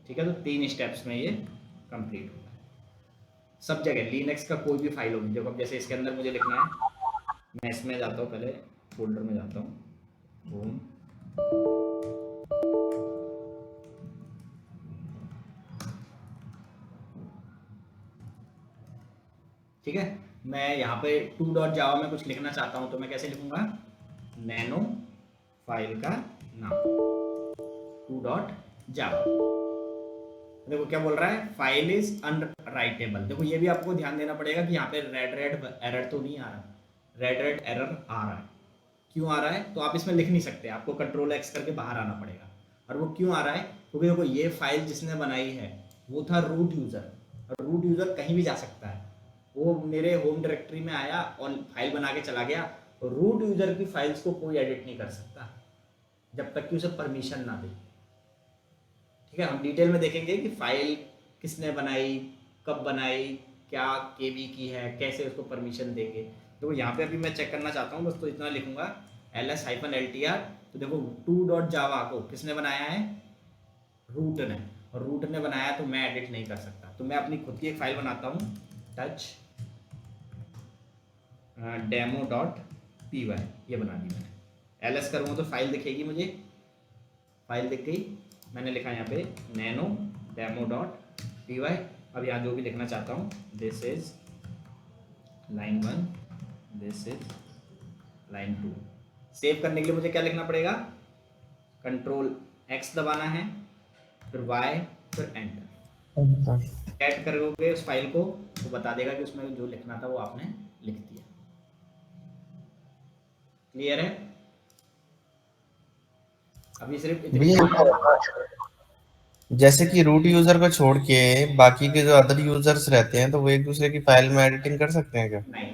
ठीक है, तो 3 स्टेप्स में ये कंप्लीट होगा सब जगह। लिनक्स का कोई भी फाइल होगी, देखो अब जैसे इसके अंदर मुझे लिखना है, मैं इसमें जाता हूँ, पहले फोल्डर में जाता हूँ, होम, ठीक है। मैं यहाँ पे 2.java में कुछ लिखना चाहता हूँ, तो मैं कैसे लिखूंगा, नैनो फाइल का नाम 2.java। देखो क्या बोल रहा है, फाइल इज अनराइटेबल। देखो ये भी आपको ध्यान देना पड़ेगा कि यहाँ पे रेड एरर तो नहीं आ रहा, रेड एरर आ रहा है। क्यों आ रहा है, तो आप इसमें लिख नहीं सकते, आपको Ctrl+X करके बाहर आना पड़ेगा। और वो क्यों आ रहा है, क्योंकि देखो ये फाइल जिसने बनाई है वो था रूट यूजर, और रूट यूजर कहीं भी जा सकता है। वो मेरे होम डायरेक्टरी में आया और फाइल बना के चला गया। रूट यूजर की फाइल्स को कोई एडिट नहीं कर सकता जब तक कि उसे परमिशन ना दे। ठीक है, हम डिटेल में देखेंगे कि फाइल किसने बनाई, कब बनाई, क्या KB की है, कैसे उसको परमिशन देंगे। तो यहाँ पे अभी मैं चेक करना चाहता हूँ, बस तो इतना लिखूंगा ls-ltr। तो देखो 2.java को किसने बनाया है, रूट ने, और रूट ने बनाया तो मैं एडिट नहीं कर सकता। तो मैं अपनी खुद की एक फाइल बनाता हूँ, touch demo.py, ये बना दी मैंने। ls करूँगा तो फाइल दिखेगी मुझे, फाइल दिख गई। मैंने लिखा यहाँ पे नैनो demo.py। अब यहाँ जो भी लिखना चाहता हूँ, this is line 1, this is line 2। Save करने के लिए मुझे क्या लिखना पड़ेगा, Ctrl+X दबाना है, फिर Y, फिर एंटर। ऐड करोगे उस फाइल को तो बता देगा कि उसमें जो लिखना था वो आपने लिख दिया। क्लियर है? अभी सिर्फ जैसे कि रूट यूजर को छोड़ के बाकी के जो अदर यूजर्स रहते हैं, तो वो एक दूसरे की फाइल में एडिटिंग कर सकते हैं क्या? नहीं,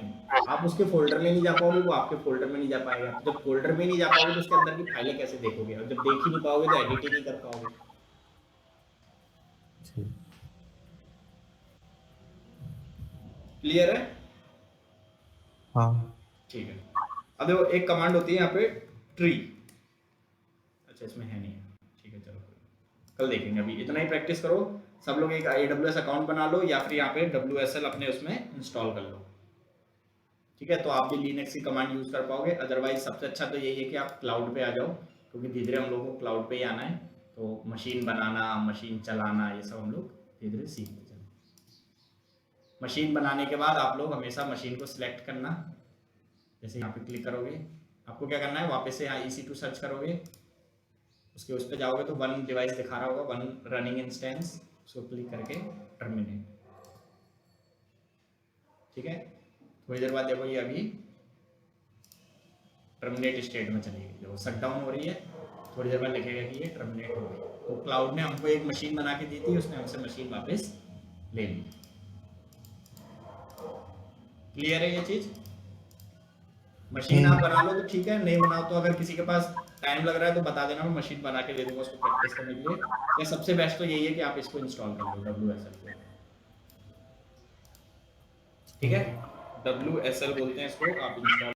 आप उसके फोल्डर में नहीं जा पाओगे, वो आपके फोल्डर में नहीं जा पाएगा। जब फोल्डर में नहीं जा पाओगे तो उसके अंदर की फाइलें कैसे देखोगे, और जब देख ही नहीं पाओगे तो एडिट ही नहीं कर पाओगे। क्लियर है? हाँ ठीक है। अब देखो एक कमांड होती है यहाँ पे ट्री, अच्छा इसमें है नहीं, ठीक है चलो कल देखेंगे। अभी इतना ही प्रैक्टिस करो सब लोग, एक AWS अकाउंट बना लो या फिर यहाँ पे WSL अपने उसमें इंस्टॉल कर लो। ठीक है, तो आप भी लिनक्स की कमांड यूज कर पाओगे। अदरवाइज सबसे अच्छा तो यही है कि आप क्लाउड पे आ जाओ, क्योंकि धीरे धीरे हम लोग को क्लाउड पे ही आना है। तो मशीन बनाना, मशीन चलाना, ये सब हम लोग धीरे धीरे सीखते चलें। मशीन बनाने के बाद आप लोग हमेशा मशीन को सिलेक्ट करना, जैसे यहाँ पे क्लिक करोगे आपको क्या करना है, वापस से यहाँ EC2 सर्च करोगे, उसके उस पर जाओगे तो 1 डिवाइस दिखा रहा होगा, 1 रनिंग इंस्टेंस, उसको क्लिक करके टर्मिनेट। ठीक है, थोड़ी देर बाद देखो ये अभी टर्मिनेट स्टेट में चली गई, जो शटडाउन हो रही है, थोड़ी देर बाद लिखेगा कि ये टर्मिनेट हो गई। तो क्लाउड ने हमको एक मशीन बना के दी थी, उसने हमसे मशीन वापस ले ली। क्लियर है ये चीज? मशीन आप बना लो तो ठीक है, नहीं बनाओ तो अगर किसी के पास टाइम लग रहा है तो बता देना, मैं मशीन बना के दे दूंगा उसको प्रैक्टिस करने के लिए। या सबसे बेस्ट तो यही है कि आप इसको इंस्टॉल कर लो WSL को, ठीक है? WSL बोलते हैं इसको, आप इंस्टॉल